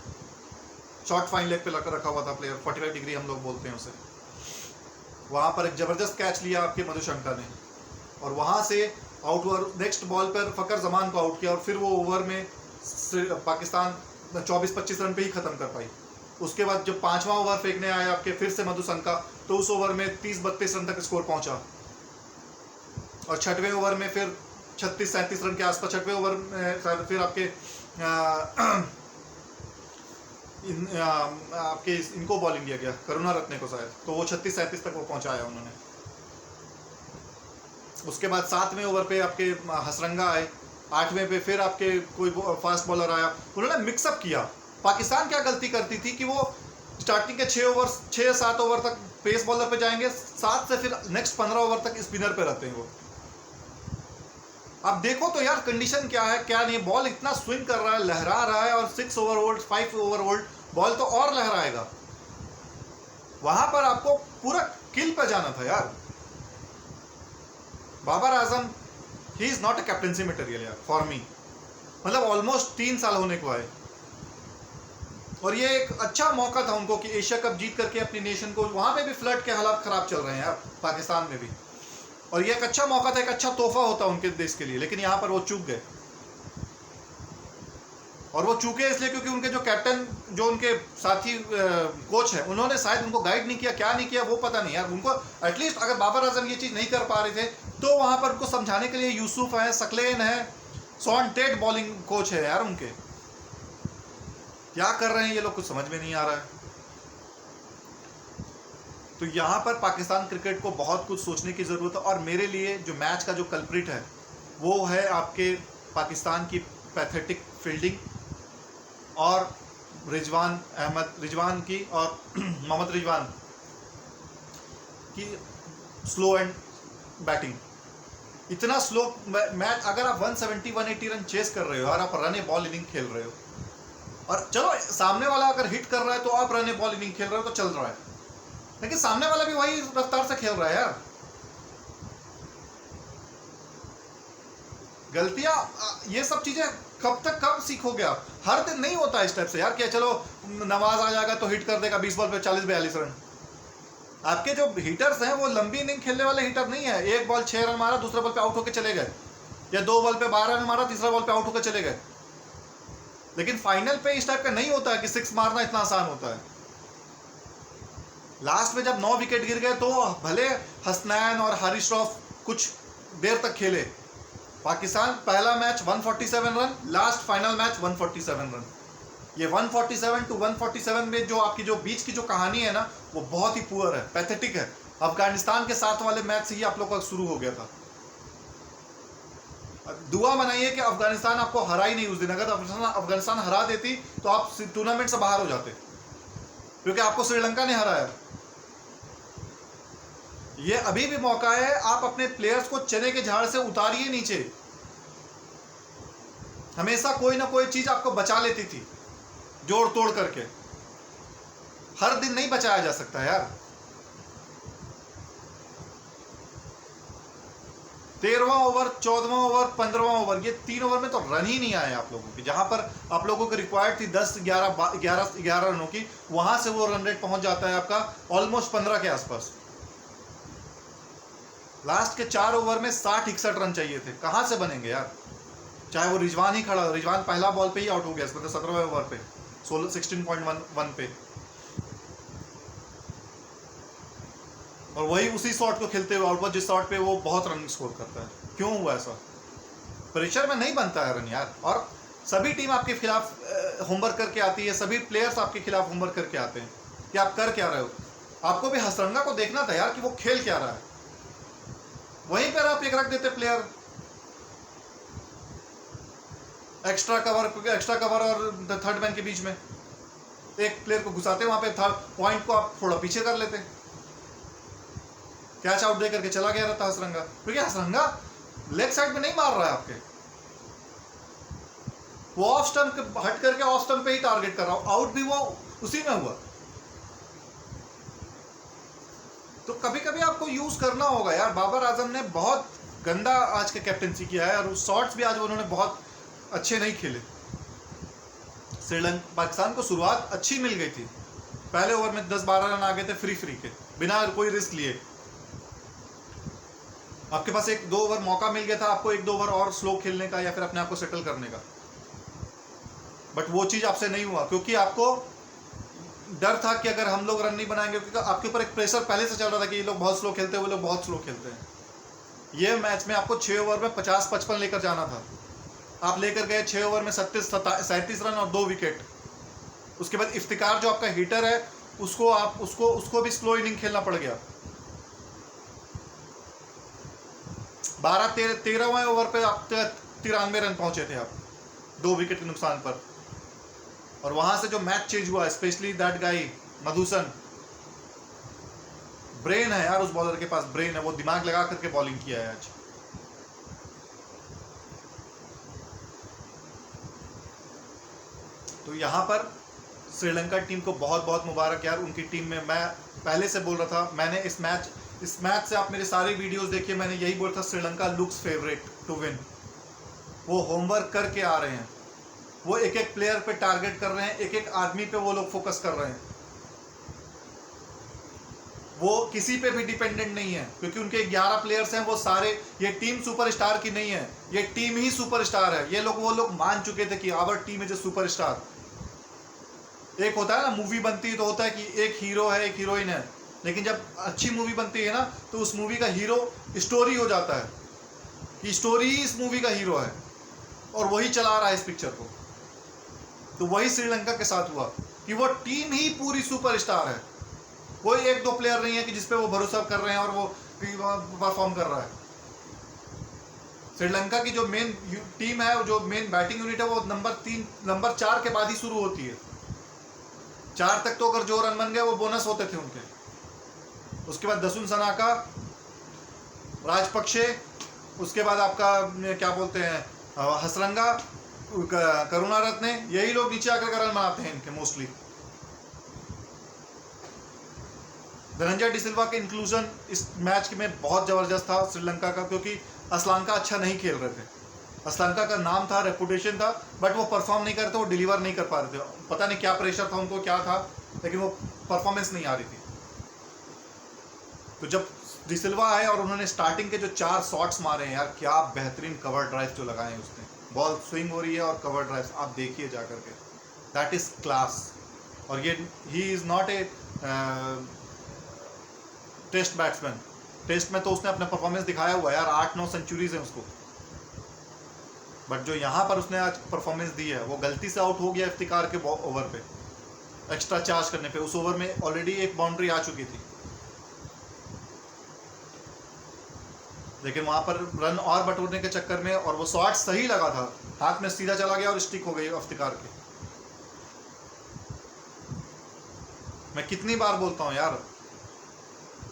शॉर्ट फाइन लेग पे रखा हुआ था प्लेयर, 45 डिग्री हम लोग बोलते हैं उसे। वहां पर एक जबरदस्त कैच लिया आपके मधुशंका ने और वहां से आउट हुआ। नेक्स्ट बॉल पर फकर जमान को आउट किया और फिर वो ओवर में पाकिस्तान 24-25 रन पे ही खत्म कर पाई। उसके बाद जब 5वां ओवर फेंकने आया आपके फिर से मधुशंका, तो उस ओवर में 30-32 रन तक स्कोर पहुंचा। और 6वें ओवर में फिर 36-37 रन के आसपास, 6वें ओवर में फिर आपके इनको बॉलिंग दिया गया करुणारत्ने को शायद, तो वो 36-37 तक वो पहुंचाया उन्होंने। उसके बाद 7वें ओवर पे आपके हसरंगा आए, 8वें पे फिर आपके कोई फास्ट बॉलर आया, उन्होंने मिक्सअप किया। पाकिस्तान क्या गलती करती थी कि वो स्टार्टिंग के 6-7 ओवर तक पेस बॉलर पे जाएंगे, 7 से फिर नेक्स्ट 15 ओवर तक स्पिनर पे रहते हैं वो। अब देखो तो यार कंडीशन क्या है क्या नहीं, बॉल इतना स्विंग कर रहा है, लहरा रहा है, और 6 over old 5 over old ball तो और लहराएगा। वहां पर आपको पूरा किल पे जाना था यार। बाबर आजम ही is not a captaincy material यार फॉर मी, मतलब ऑलमोस्ट 3 साल होने को आए और ये एक अच्छा मौका था उनको कि एशिया कप जीत करके अपनी नेशन को, वहां पे भी फ्लड के हालात खराब चल रहे हैं यार पाकिस्तान में भी, और ये एक अच्छा मौका था, एक अच्छा तोहफा होता उनके देश के लिए, लेकिन यहाँ पर वो चूक गए। और वो चूके इसलिए क्योंकि उनके जो कैप्टन, जो उनके साथी कोच है, उन्होंने शायद उनको गाइड नहीं किया, क्या नहीं किया वो पता नहीं यार। उनको एटलीस्ट अगर बाबर आजम ये चीज़ नहीं कर पा रहे थे तो वहाँ पर उनको समझाने के लिए यूसुफ है, सकलेन है, सॉन टेट बॉलिंग कोच है यार उनके। क्या कर रहे हैं ये लोग कुछ समझ में नहीं आ रहा है। तो यहाँ पर पाकिस्तान क्रिकेट को बहुत कुछ सोचने की ज़रूरत है। और मेरे लिए जो मैच का जो कल्प्रिट है वो है आपके पाकिस्तान की पैथेटिक फील्डिंग और रिजवान की और मोहम्मद रिजवान की स्लो एंड बैटिंग। इतना स्लो मैच, अगर आप 170-180 रन चेस कर रहे हो और आप रन बॉल इनिंग खेल रहे हो, और चलो सामने वाला अगर हिट कर रहा है तो आप रन बॉल इनिंग खेल रहे हो तो चल रहा है, लेकिन सामने वाला भी वही रफ्तार से खेल रहा है यार। गलतियां, ये सब चीजें कब सीखोगे आप? हर दिन नहीं होता इस टाइप से यार कि चलो नवाज आ जाएगा तो हिट कर देगा 20 बॉल पे 40-42 रन। आपके जो हिटर्स हैं वो लंबी इनिंग खेलने वाले हिटर नहीं है। एक बॉल 6 रन मारा, दूसरे बॉल पे आउट होकर चले गए, या 2 बॉल पे 12 रन मारा, तीसरा बॉल पे आउट होकर चले गए। लेकिन फाइनल पे इस टाइप का नहीं होता है कि 6 मारना इतना आसान होता है। लास्ट में जब 9 विकेट गिर गए तो भले हसनैन और हरीश रॉफ कुछ देर तक खेले, पाकिस्तान पहला match 147 run, last final match 147 run. ये 147 टू 147 में जो आपकी जो बीच की जो कहानी है ना, वो बहुत ही पुअर है, पैथेटिक है। अफगानिस्तान के साथ वाले मैच से ही आप लोग का शुरू हो गया था। दुआ बनाइए कि अफगानिस्तान आपको हरा ही नहीं उस दिन। अगर अफगानिस्तान हरा देती तो आप टूर्नामेंट से बाहर हो जाते, क्योंकि आपको श्रीलंका ने हराया। ये अभी भी मौका है, आप अपने प्लेयर्स को चने के झाड़ से उतारिए नीचे। हमेशा कोई ना कोई चीज आपको बचा लेती थी जोड़ तोड़ करके, हर दिन नहीं बचाया जा सकता यार। 13वां ओवर, 14वां ओवर, 15वां ओवर, ये 3 ओवर में तो रन ही नहीं आए आप लोगों की। जहां पर आप लोगों को रिक्वायर्ड थी 10-11 रनों की, वहां से वो रन रेट पहुंच जाता है आपका ऑलमोस्ट 15 के आसपास। लास्ट के 4 ओवर में 60-61 रन चाहिए थे, कहां से बनेंगे यार। चाहे वो रिजवान ही खड़ा, रिजवान पहला बॉल पे ही आउट हो गया, 17वें ओवर पे 16.1 पे, और वही उसी शॉट को खेलते हुए आउट, जिस शॉट पे वो बहुत रन स्कोर करता है। क्यों हुआ ऐसा? प्रेशर में नहीं बनता है रन यार। और सभी टीम आपके खिलाफ होमवर्क करके आती है, सभी प्लेयर्स आपके खिलाफ होमवर्क करके आते हैं कि आप कर क्या रहे हो। आपको भी हसरंगा को देखना था यार कि वो खेल क्या रहा है, वहीं पर आप एक रख देते प्लेयर। एक्स्ट्रा कवर और थर्ड मैन के बीच में एक प्लेयर को घुसाते, वहां पे थर्ड पॉइंट को आप थोड़ा पीछे कर लेते, कैच आउट दे करके चला गया रहता हसरंगा। क्योंकि हसरंगा लेग साइड में नहीं मार रहा है आपके, वो ऑफ स्टंप हट करके ऑफ स्टंप पे ही टारगेट कर रहा हूं, आउट भी वो उसी में हुआ। तो कभी कभी आपको यूज करना होगा यार। बाबर आजम ने बहुत गंदा आज के कैप्टनसी किया है, और शॉट्स भी आज उन्होंने बहुत अच्छे नहीं खेले। श्रीलंका पाकिस्तान को शुरुआत अच्छी मिल गई थी, पहले ओवर में 10-12 रन आ गए थे फ्री के, बिना कोई रिस्क लिए। आपके पास 1-2 ओवर मौका मिल गया था आपको 1-2 ओवर और स्लो खेलने का, या फिर अपने आप को सेटल करने का, बट वो चीज आपसे नहीं हुआ, क्योंकि आपको डर था कि अगर हम लोग रन नहीं बनाएंगे, क्योंकि आपके ऊपर एक प्रेशर पहले से चल रहा था कि ये लोग बहुत स्लो खेलते हैं, वो लोग बहुत स्लो खेलते हैं। ये मैच में आपको 6 ओवर में 50-55 लेकर जाना था, आप लेकर गए 6 ओवर में 37 रन और 2 विकेट। उसके बाद इफ्तिकार जो आपका हिटर है, उसको भी स्लो इनिंग खेलना पड़ गया। 13वें ओवर पे आप 93 रन पहुंचे थे आप 2 विकेट के नुकसान पर। और वहां से जो मैच चेंज हुआ, स्पेशली दैट गाई मधुसन, ब्रेन है यार, उस बॉलर के पास ब्रेन है, वो दिमाग लगा करके बॉलिंग किया है आज। तो यहां पर श्रीलंका टीम को बहुत बहुत मुबारक यार। उनकी टीम में मैं पहले से बोल रहा था, मैंने इस मैच से आप मेरे सारे वीडियोस देखिए, मैंने यही बोला था, Sri Lanka looks favourite to win. वो होमवर्क करके आ रहे हैं, वो एक एक प्लेयर पे टारगेट कर रहे हैं, एक एक आदमी पे वो लोग फोकस कर रहे हैं। वो किसी पे भी डिपेंडेंट नहीं है, क्योंकि उनके 11 प्लेयर्स हैं, वो सारे, ये टीम सुपरस्टार की नहीं है, ये टीम ही सुपरस्टार है। ये लोग वो लोग मान चुके थे कि our team is a superstar. एक होता है ना, मूवी बनती है तो होता है कि एक हीरो है, एक हीरोइन है, लेकिन जब अच्छी मूवी बनती है ना, तो उस मूवी का हीरो स्टोरी हो जाता है कि स्टोरी ही इस मूवी का हीरो है, और वही चला रहा है इस पिक्चर को। तो वही श्रीलंका के साथ हुआ कि वो टीम ही पूरी सुपरस्टार है, कोई 1-2 प्लेयर नहीं है कि जिसपे वो भरोसा कर रहे हैं और वो परफॉर्म कर रहा है। श्रीलंका की जो मेन टीम है, जो मेन बैटिंग यूनिट है, वो नंबर 4 के बाद ही शुरू होती है। 4 तक तो अगर जो रन बन गए वो बोनस होते थे उनके। उसके बाद दसुन सनाका, राजपक्षे, उसके बाद आपका क्या बोलते हैं, हसरंगा, करुणारत्ने, यही लोग नीचे आकर रन बनाते हैं इनके मोस्टली। धनंजय डिसिल्वा के इंक्लूजन इस मैच में बहुत ज़बरदस्त था श्रीलंका का, क्योंकि असलंका अच्छा नहीं खेल रहे थे। असलंका का नाम था, रेपुटेशन था, बट वो परफॉर्म नहीं कर रहे थे, वो डिलीवर नहीं कर पा रहे थे। पता नहीं क्या प्रेशर था उनको, क्या था, लेकिन वो परफॉर्मेंस नहीं आ रही थी। तो जब डिसिल्वा आए और उन्होंने स्टार्टिंग के जो 4 शॉट्स मारे हैं यार, क्या बेहतरीन कवर ड्राइव जो लगाए हैं उसने, बॉल स्विंग हो रही है और कवर ड्राइव आप देखिए जा करके, दैट इज क्लास। और ये he is not a test batsman. Test में तो उसने अपना परफॉर्मेंस दिखाया हुआ है यार, 8-9 सेंचुरीज है उसको। बट जो यहाँ पर उसने आज परफॉर्मेंस दी है, वो गलती से आउट हो गया इफ्तिकार के ओवर पे, एक्स्ट्रा चार्ज करने पे। उस ओवर में ऑलरेडी एक बाउंड्री आ चुकी थी, लेकिन वहां पर रन और बटोरने के चक्कर में, और वो शॉट सही लगा था, हाथ में सीधा चला गया और स्टिक हो गई इफ्तिकार के। मैं कितनी बार बोलता हूं यार,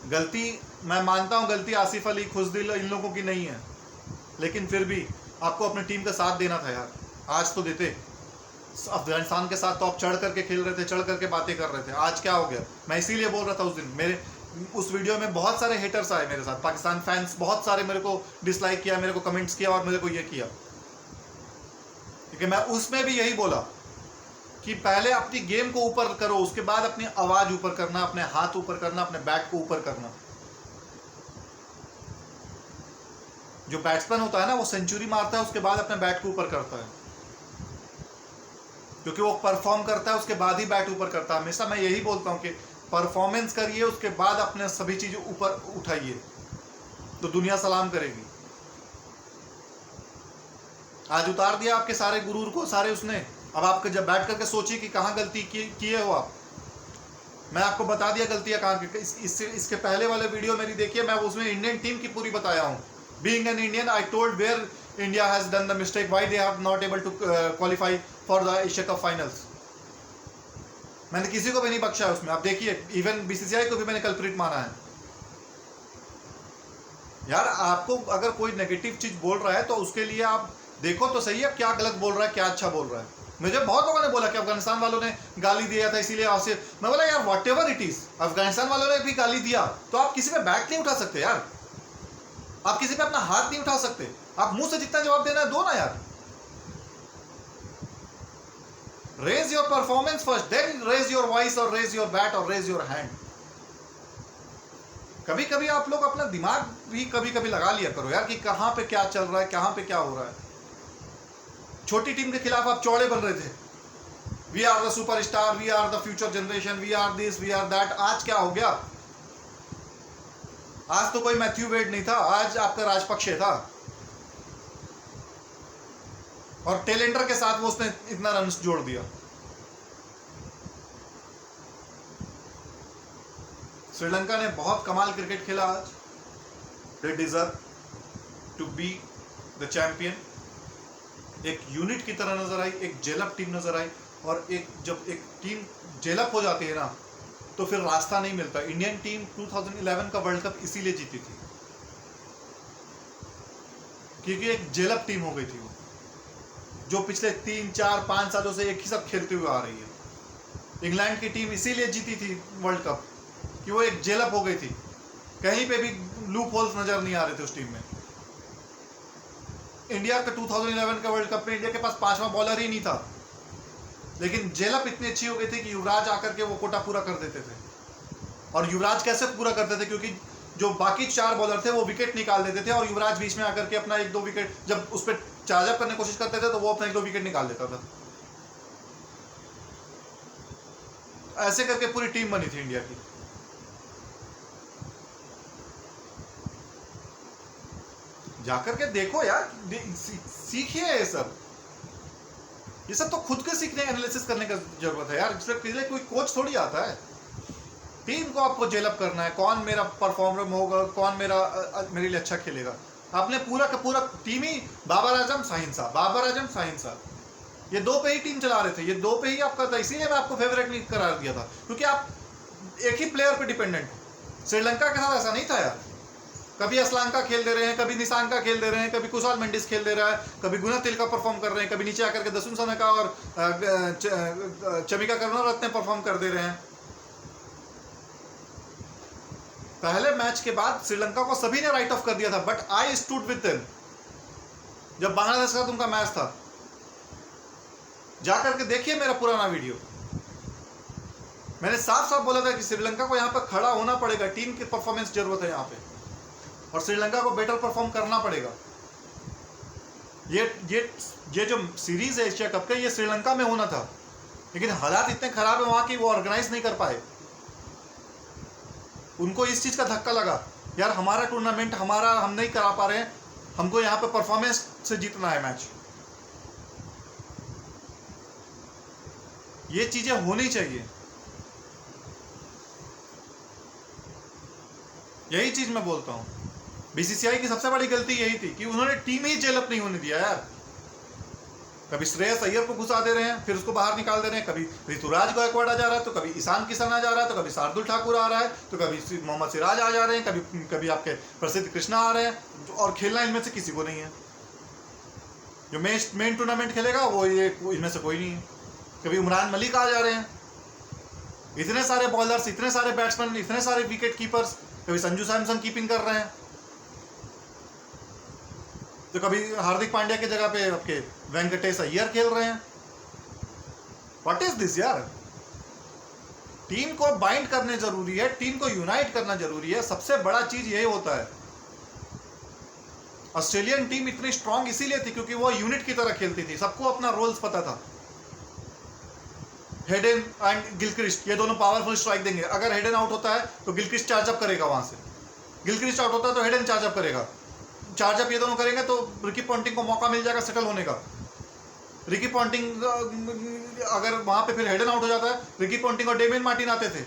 गलती मैं मानता हूं, गलती आसिफ अली, खुशदिल, इन लोगों की नहीं है, लेकिन फिर भी आपको अपनी टीम का साथ देना था यार। आज तो देते। अफगानिस्तान के साथ तो आप चढ़ करके खेल रहे थे, चढ़ करके बातें कर रहे थे। आज क्या हो गया? मैं इसीलिए बोल रहा था उस दिन, मेरे उस वीडियो में बहुत सारे हेटर्स आए मेरे साथ, पाकिस्तान फैंस बहुत सारे मेरे को डिसलाइक किया, मेरे को कमेंट्स किया और मेरे को ये किया, क्योंकि मैं उसमें भी यही बोला कि पहले अपनी गेम को ऊपर करो, उसके बाद अपनी आवाज ऊपर करना, अपने हाथ ऊपर करना, अपने बैट को ऊपर करना। जो बैट्समैन होता है ना, वो सेंचुरी मारता है, उसके बाद अपने बैट को ऊपर करता है, क्योंकि वो परफॉर्म करता है, उसके बाद ही बैट ऊपर करता है। हमेशा मैं यही बोलता हूं कि परफॉर्मेंस करिए, उसके बाद अपने सभी चीजें ऊपर उठाइए, तो दुनिया सलाम करेगी। आज उतार दिया आपके सारे गुरूर को, सारे उसने। अब आप जब बैठ करके सोचिए कि कहाँ गलती किए हो आप। मैं आपको बता दिया गलतियां कहाँ की। इसके पहले वाले वीडियो मेरी देखिए, मैं उसमें इंडियन टीम की पूरी बताया हूँ। Being an Indian, I told where India has done the mistake, why they have not able to qualify for the Asia cup finals. मैंने किसी को भी नहीं बख्शा है उसमें। आप देखिए, इवन बीसीसीआई को भी मैंने कल्प्रिट माना है। यार आपको अगर कोई नेगेटिव चीज बोल रहा है तो उसके लिए आप देखो तो सही है, क्या गलत बोल रहा है, क्या अच्छा बोल रहा है। मुझे बहुत लोगों ने बोला कि अफगानिस्तान वालों ने गाली दिया था इसीलिए आसिफ, मैं बोला यार what ever it is, Afghanistan वालों ने भी गाली दिया तो आप किसी पे बैट नहीं उठा सकते यार, आप किसी पे अपना हाथ नहीं उठा सकते। आप मुंह से जितना जवाब देना है दो ना यार। Raise your performance first, then raise your voice और रेज योर बैट और रेज योर हैंड। कभी कभी आप लोग अपना दिमाग भी कभी कभी लगा लिया करो यार, कि कहां पे क्या चल रहा है, कहां पे क्या हो रहा है। छोटी टीम के खिलाफ आप चौड़े बन रहे थे, we are the superstar, we are the future generation, we are this, we are that. आज क्या हो गया? आज तो कोई मैथ्यू वेड नहीं था, आज आपका राजपक्षे था, और टेलेंडर के साथ वो उसने इतना रन जोड़ दिया। श्रीलंका ने बहुत कमाल क्रिकेट खेला आज। They deserve to be the champion. एक यूनिट की तरह नजर आई, एक जेलअप टीम नजर आई, और जब एक टीम जेलअप हो जाती है ना तो फिर रास्ता नहीं मिलता। इंडियन टीम 2011 का वर्ल्ड कप इसीलिए जीती थी, क्योंकि एक जेलअप टीम हो गई थी वो, जो पिछले 3, 4, 5 सालों से एक ही सब खेलते हुए आ रही है। इंग्लैंड की टीम इसीलिए जीती थी वर्ल्ड कप कि वो एक जेलअप हो गई थी, कहीं पे भी लूप होल्स नजर नहीं आ रहे थे उस टीम में। इंडिया का 2011 का वर्ल्ड कप में इंडिया के पास 5वां बॉलर ही नहीं था, लेकिन जेलअप इतनी अच्छी हो गई थी कि युवराज आकर के वो कोटा पूरा कर देते थे। और युवराज कैसे पूरा करते थे? क्योंकि जो बाकी 4 बॉलर थे वो विकेट निकाल देते थे, और युवराज बीच में आकर के अपना 1-2 विकेट, जब उस पर चार्जअप करने की कोशिश करते थे तो वो अपना 1-2 विकेट निकाल देता था। ऐसे करके पूरी टीम बनी थी इंडिया की। जाकर के देखो यार, सीखिए ये सब तो खुद के सीखने, एनालिसिस करने की जरूरत है यार। इसलिए कोई कोच थोड़ी आता है। टीम को आपको जेलअप करना है, कौन मेरा परफॉर्मर होगा, कौन मेरे लिए अच्छा खेलेगा। आपने पूरा का पूरा टीम ही बाबर आजम शाहीन साहब, ये 2 पे ही टीम चला रहे थे, ये 2 पे ही आपका था। इसीलिए मैं आपको फेवरेट नहीं करार दिया था, क्योंकि आप एक ही प्लेयर पे डिपेंडेंट हो। श्रीलंका के साथ ऐसा नहीं था यार, कभी असलांका खेल दे रहे हैं, कभी निशांका खेल दे रहे हैं, कभी कुशाल मेंडिस खेल दे रहा है, कभी गुना तिलका परफॉर्म कर रहे हैं, कभी नीचे आकर के दसुन सनका और चमिका करुणारत्ने परफॉर्म कर दे रहे हैं। पहले मैच के बाद श्रीलंका को सभी ने राइट ऑफ कर दिया था, but I stood with them. जब बांग्लादेश का उनका मैच था, जाकर के देखिए मेरा पुराना वीडियो, मैंने साफ साफ बोला था कि श्रीलंका को यहाँ पर खड़ा होना पड़ेगा, टीम की परफॉर्मेंस जरूरत है यहाँ पे, और श्रीलंका को बेटर परफॉर्म करना पड़ेगा। ये जो सीरीज है एशिया कप का, ये श्रीलंका में होना था, लेकिन हालात इतने खराब है वहां की, वो ऑर्गेनाइज नहीं कर पाए। उनको इस चीज़ का धक्का लगा, यार हमारा टूर्नामेंट हम नहीं करा पा रहे हैं, हमको यहाँ पे परफॉर्मेंस से जीतना है मैच। ये चीजें होनी चाहिए। यही चीज मैं बोलता हूं, बीसीसीआई की सबसे बड़ी गलती यही थी कि उन्होंने टीम ही जेल अप नहीं होने दिया यार। कभी श्रेयस अय्यर को घुसा दे रहे हैं, फिर उसको बाहर निकाल दे रहे हैं, कभी ऋतुराज गायकवाड़ आ जा रहा है, तो कभी ईशान किशन आ जा रहा है, तो कभी शार्दुल ठाकुर आ रहा है, तो कभी मोहम्मद सिराज आ जा रहे हैं, कभी आपके प्रसिद्ध कृष्णा आ रहे हैं, और खेलना इनमें से किसी को नहीं है। जो मेन टूर्नामेंट खेलेगा वो इनमें से कोई नहीं है। कभी उमरान मलिक आ जा रहे हैं, इतने सारे बॉलर्स, इतने सारे बैट्समैन, इतने सारे विकेट कीपर्स, कभी संजू सैमसन कीपिंग कर रहे हैं, तो कभी हार्दिक पांड्या की जगह पे आपके वेंकटेश अय्यर खेल रहे हैं। व्हाट इज दिस यार? टीम को बाइंड करने जरूरी है, टीम को यूनाइट करना जरूरी है, सबसे बड़ा चीज यही होता है। ऑस्ट्रेलियन टीम इतनी स्ट्रांग इसीलिए थी क्योंकि वो यूनिट की तरह खेलती थी, सबको अपना रोल्स पता था। हेडन एंड गिलक्रिस्ट ये दोनों पावरफुल स्ट्राइक देंगे, अगर हेडन आउट होता है तो गिलक्रिस्ट चार्जअप करेगा वहां से, गिलक्रिस्ट आउट होता है तो हेडन चार्जअप करेगा, चार्जअप ये दोनों करेंगे तो रिकी पॉन्टिंग को मौका मिल जाएगा सेटल होने का। रिकी पॉन्टिंग अगर वहां पे फिर हेडन आउट हो जाता है, रिकी पॉन्टिंग और डेमियन मार्टिन आते थे,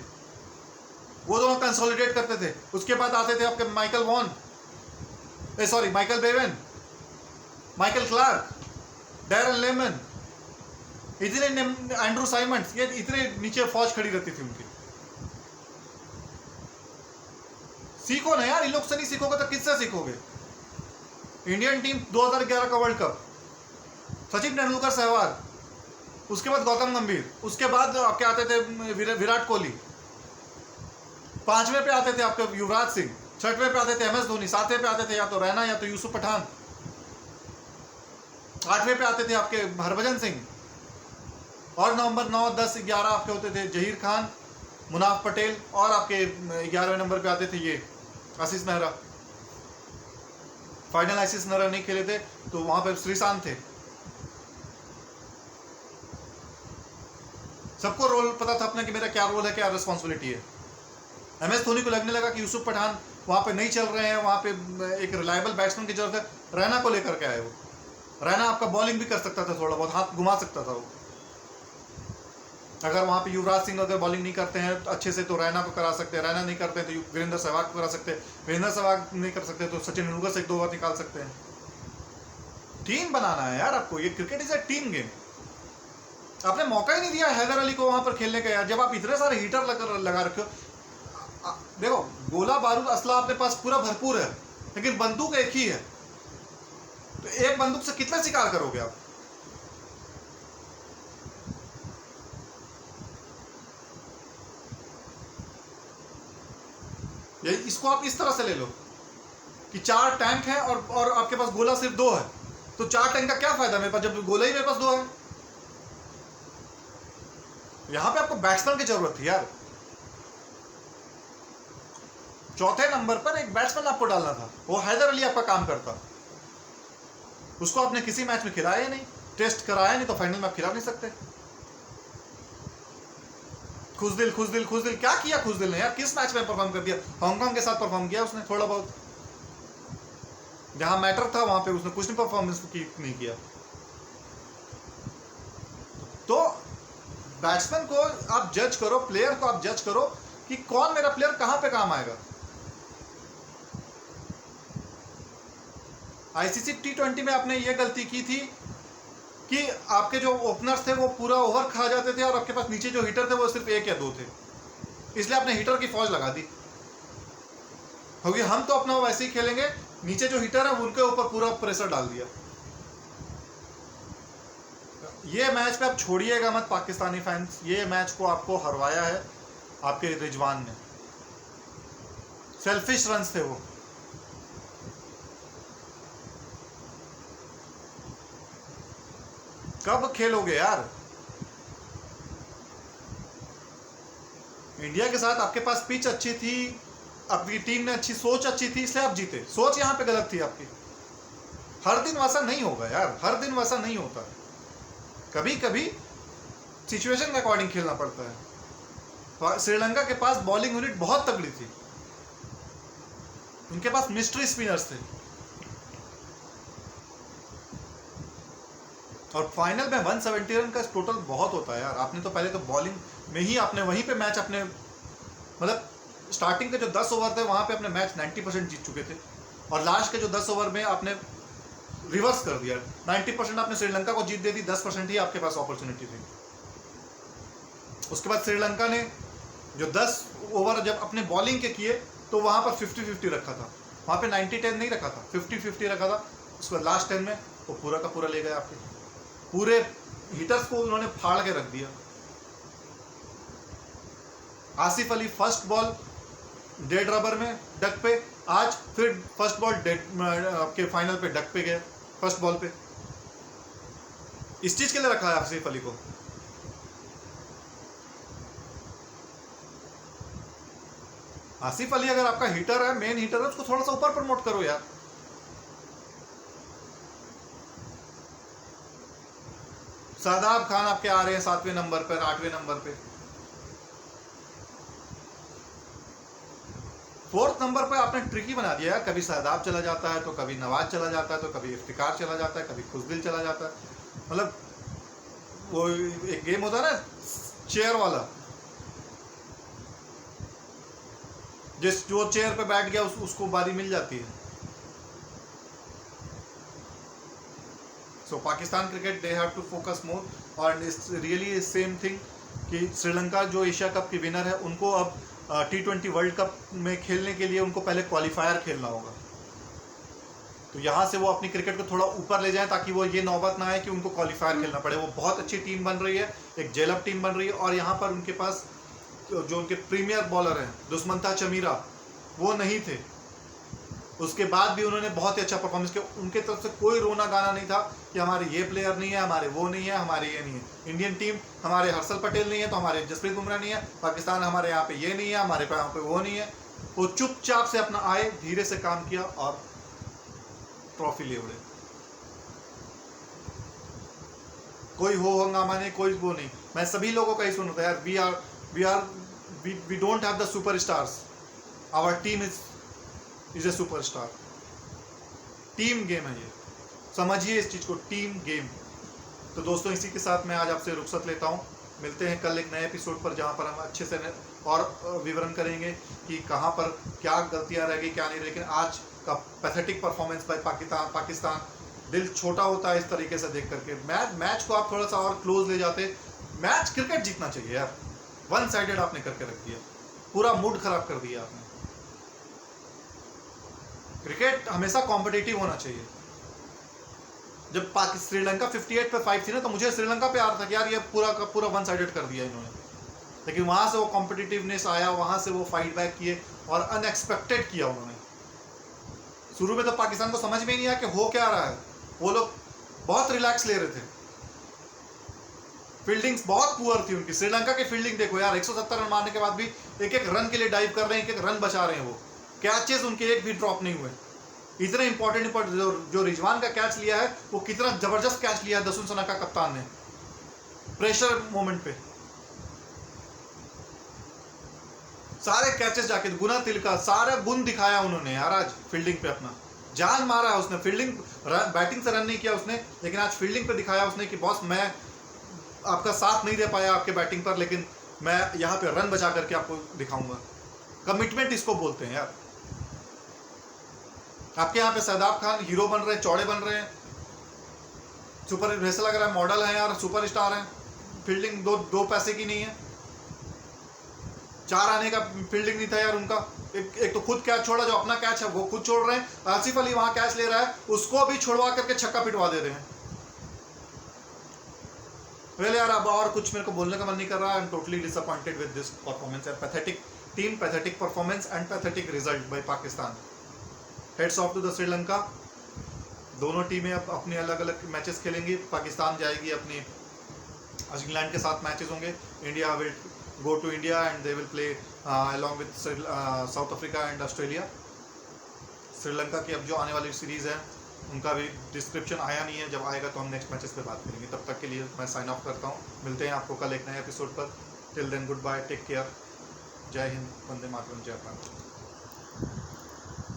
वो दोनों कंसोलिडेट करते थे। उसके बाद आते थे आपके Michael Bevan, Michael Clarke, Darren lemon, इतने एंड्रू साइमंड्स, ये इतने नीचे फौज खड़ी रहती थी उनकी। सीखो ना यार, इन लोग से नहीं सीखोगे तो किससे सीखोगे? इंडियन टीम 2011 का वर्ल्ड कप, सचिन तेंदुलकर, सहवाग, उसके बाद गौतम गंभीर, उसके बाद आपके आते थे विराट कोहली, 5वें पे आते थे आपके युवराज सिंह, 6वें पे आते थे MS धोनी, 7वें पे आते थे या तो रैना या तो यूसुफ पठान, 8वें पे आते थे आपके हरभजन सिंह, और नवंबर 9, 10, 11 आपके होते थे जहीर खान, मुनाफ पटेल, और आपके 11वें नंबर पे आते थे ये आशीष नेहरा। फाइनल आशीष नेहरा नहीं खेले थे तो वहां पर श्रीशांत थे। सबको रोल पता था अपने कि मेरा क्या रोल है, क्या रिस्पॉन्सिबिलिटी है। MS धोनी को लगने लगा कि यूसुफ पठान वहां पे नहीं चल रहे हैं, वहां पे एक रिलायबल बैट्समैन की जरूरत है, रैना को लेकर के आए वो। रैना आपका बॉलिंग भी कर सकता था, थोड़ा बहुत हाथ घुमा सकता था वो। अगर वहां पे युवराज सिंह अगर बॉलिंग नहीं करते हैं तो अच्छे से तो रैना को करा सकते हैं, रैना नहीं करते हैं तो वीरेंद्र सहवाग को करा सकते हैं, वीरेंद्र सहवाग नहीं कर सकते तो सचिन तेंदुलकर से 1-2 बार निकाल सकते हैं। टीम बनाना है यार आपको, ये cricket is a team game. आपने मौका ही नहीं दिया हैदर अली को वहां पर खेलने का यार, जब आप इतने सारे हीटर लगा रखे हो। देखो गोला बारूद असला अपने पास पूरा भरपूर है, लेकिन बंदूक एक ही है, तो एक बंदूक से कितने शिकार करोगे आप? इसको आप इस तरह से ले लो कि 4 टैंक है और आपके पास गोला सिर्फ 2 है, तो 4 टैंक का क्या फायदा मेरे पास जब गोला ही मेरे पास 2 है? यहां पे आपको बैट्समैन की जरूरत थी यार। चौथे नंबर पर एक बैट्समैन आपको डालना था, वो हैदर अली आपका काम करता। उसको आपने किसी मैच में खिलाया नहीं, टेस्ट कराया नहीं, तो फाइनल में आप खिला नहीं सकते। खुशदिल क्या किया खुशदिल ने यार? किस मैच में परफॉर्म कर दिया? हांगकांग के साथ परफॉर्म किया उसने थोड़ा बहुत, जहां मैटर था वहां पे उसने कुछ नहीं परफॉर्मेंस नहीं किया। तो बैट्समैन को आप जज करो, प्लेयर को आप जज करो कि कौन मेरा प्लेयर कहां पे काम आएगा। ICC T20 में आपने ये गलती की थी कि आपके जो ओपनर्स थे वो पूरा ओवर खा जाते थे और आपके पास नीचे जो हिटर थे वो सिर्फ 1 या 2 थे, इसलिए आपने हिटर की फौज लगा दी। क्योंकि हम तो अपना वैसे ही खेलेंगे, नीचे जो हिटर है उनके ऊपर पूरा प्रेशर डाल दिया। ये मैच पे आप छोड़िएगा मत पाकिस्तानी फैंस, ये मैच को आपको हरवाया है आपके रिजवान ने। सेल्फिश रन्स थे वो। कब खेलोगे यार? इंडिया के साथ आपके पास पिच अच्छी थी, आपकी टीम ने अच्छी सोच अच्छी थी, इसलिए आप जीते। सोच यहां पे गलत थी आपकी। हर दिन वैसा नहीं होगा यार, हर दिन वैसा नहीं होता। कभी कभी सिचुएशन के अकॉर्डिंग खेलना पड़ता है। श्रीलंका के पास बॉलिंग यूनिट बहुत तगड़ी थी, उनके पास मिस्ट्री स्पिनर्स थे। और फाइनल में 170 रन का टोटल बहुत होता है यार। आपने तो पहले तो बॉलिंग में ही आपने वहीं पे मैच अपने मतलब स्टार्टिंग के जो 10 ओवर थे वहां पे अपने मैच 90% जीत चुके थे, और लास्ट के जो 10 ओवर में आपने रिवर्स कर दिया। 90% आपने श्रीलंका को जीत दे दी, 10% ही आपके पास अपॉर्चुनिटी थी। उसके बाद श्रीलंका ने जो 10 ओवर जब अपने बॉलिंग के किए तो वहां पर 50-50 रखा था, वहां पे 90-10 नहीं रखा था, 50-50 रखा था। उसके बाद लास्ट 10 में वो पूरा का पूरा ले गए, आपके पूरे हिटर्स को उन्होंने फाड़ के रख दिया। Asif Ali first ball dead rubber में डक पे, आज फिर फर्स्ट बॉल डेड के फाइनल पे डक पे गया फर्स्ट बॉल पे। इस चीज के लिए रखा है आसिफ अली को। आसिफ अली अगर आपका हिटर है, मेन हिटर है, उसको थोड़ा सा ऊपर प्रमोट करो यार। शादाब खान आपके आ रहे हैं 7वें नंबर पर, 8वें नंबर पे। 4th नंबर पे आपने ट्रिकी बना दिया है। कभी शादाब चला जाता है, तो कभी नवाज चला जाता है, तो कभी इफ्तिकार चला जाता है, कभी खुशदिल चला जाता है। मतलब वो एक गेम होता है ना चेयर वाला, जो चेयर पे बैठ गया उसको बारी मिल जाती है। So Pakistan cricket they have to focus more, और इट्स रियली सेम थिंग कि श्रीलंका जो एशिया कप की विनर है, उनको अब T20 वर्ल्ड कप में खेलने के लिए उनको पहले क्वालिफायर खेलना होगा। तो यहाँ से वो अपनी क्रिकेट को थोड़ा ऊपर ले जाएं, ताकि वो ये नौबत ना आए कि उनको क्वालिफायर खेलना पड़े। वो बहुत अच्छी टीम बन रही है, एक जेलअप टीम बन रही है, और यहाँ पर उनके पास जो उनके प्रीमियर बॉलर हैं दुष्मंता चमीरा, वो नहीं थे। उसके बाद भी उन्होंने बहुत ही अच्छा परफॉर्मेंस किया। उनके तरफ से कोई रोना गाना नहीं था कि हमारे ये प्लेयर नहीं है, हमारे वो नहीं है, हमारे ये नहीं है। इंडियन टीम हमारे हर्षल पटेल नहीं है तो हमारे जसप्रीत बुमराह नहीं है, पाकिस्तान हमारे यहाँ पे ये नहीं है, हमारे यहाँ पे वो नहीं है। वो चुपचाप से अपना आए, धीरे से काम किया और ट्रॉफी ले उड़े। कोई हो हंगामा नहीं, कोई वो नहीं। मैं सभी लोगों का ही सुनता यार, we don't have the superstars, our team is a superstar. Team game है ये, समझिए इस चीज को, टीम गेम। तो दोस्तों इसी के साथ मैं आज आपसे रुखसत लेता हूँ। मिलते हैं कल एक नए एपिसोड पर, जहाँ पर हम अच्छे से और विवरण करेंगे कि कहाँ पर क्या गलतियाँ रह गई, क्या नहीं। लेकिन आज का पैथेटिक परफॉर्मेंस बाय पाकिस्तान, दिल छोटा होता है इस तरीके से देख करके। मैच को आप थोड़ा सा और क्लोज ले जाते। मैच क्रिकेट जीतना चाहिए यार, वन साइडेड आपने करके रख दिया, पूरा मूड खराब कर दिया आपने। क्रिकेट हमेशा कॉम्पिटिटिव होना चाहिए। जब श्रीलंका 58 पे 5 थी ना, तो मुझे श्रीलंका पे आ रहा था कि यार ये पूरा का पूरा वन साइडेड कर दिया इन्होंने। लेकिन वहां से वो कॉम्पिटिटिवनेस आया, वहां से वो फाइट बैक किए और अनएक्सपेक्टेड किया उन्होंने। शुरू में तो पाकिस्तान को समझ में ही नहीं आया कि हो क्या रहा है। वो लोग बहुत रिलैक्स ले रहे थे, फील्डिंग्स बहुत पुअर थी उनकी। श्रीलंका की फील्डिंग देखो यार, 170 रन मारने के बाद भी एक एक रन के लिए डाइव कर रहे हैं, एक एक रन बचा रहे हैं। वो कैचेस उनके एक भी ड्रॉप नहीं हुए। इतने इंपॉर्टेंट जो रिजवान का कैच लिया है, वो कितना जबरदस्त कैच लिया है दसुन सना का कप्तान ने, प्रेशर मोमेंट पे सारे कैचेस जाके गुना तिल का सारा गुण दिखाया उन्होंने यार। आज फील्डिंग पे अपना जान मारा है उसने। फील्डिंग बैटिंग से रन नहीं किया उसने, लेकिन आज फील्डिंग पे दिखाया उसने कि बॉस मैं आपका साथ नहीं दे पाया आपके बैटिंग पर, लेकिन मैं यहाँ पे रन बचा करके आपको दिखाऊंगा। कमिटमेंट इसको बोलते हैं यार। आपके यहाँ पे शादाब खान हीरो बन रहे हैं, चौड़े बन रहे हैं, सुपर ऐसा लग रहा है मॉडल है यार, सुपरस्टार हैं। फील्डिंग दो पैसे की नहीं है। 4 आने का फील्डिंग नहीं था यार उनका। एक तो खुद कैच छोड़ा, जो अपना कैच है वो खुद छोड़ रहे हैं। आसिफ अली वहां कैच ले रहा है, उसको भी छुड़वा करके छक्का पिटवा दे रहे हैं। वेल यार, अब और कुछ मेरे को बोलने का मन नहीं कर रहा। I am totally disappointed with this performance and pathetic team, pathetic performance and pathetic result by Pakistan. Heads off to the Sri Lanka. दोनों टीमें अब अपने अलग अलग मैचेस खेलेंगी। पाकिस्तान जाएगी अपनी इंग्लैंड के साथ मैचेस होंगे। India will go to India and they will play along with South Africa and Australia. Sri Lanka की अब जो आने वाली सीरीज है उनका भी डिस्क्रिप्शन आया नहीं है। जब आएगा तो हम नेक्स्ट मैचेस पे बात करेंगे। तब तक के लिए मैं साइन ऑफ करता हूँ। मिलते हैं आपको कल एक नए एपिसोड पर। Till then good bye, take care, जय हिंद, वंदे मातरम, जय भारत।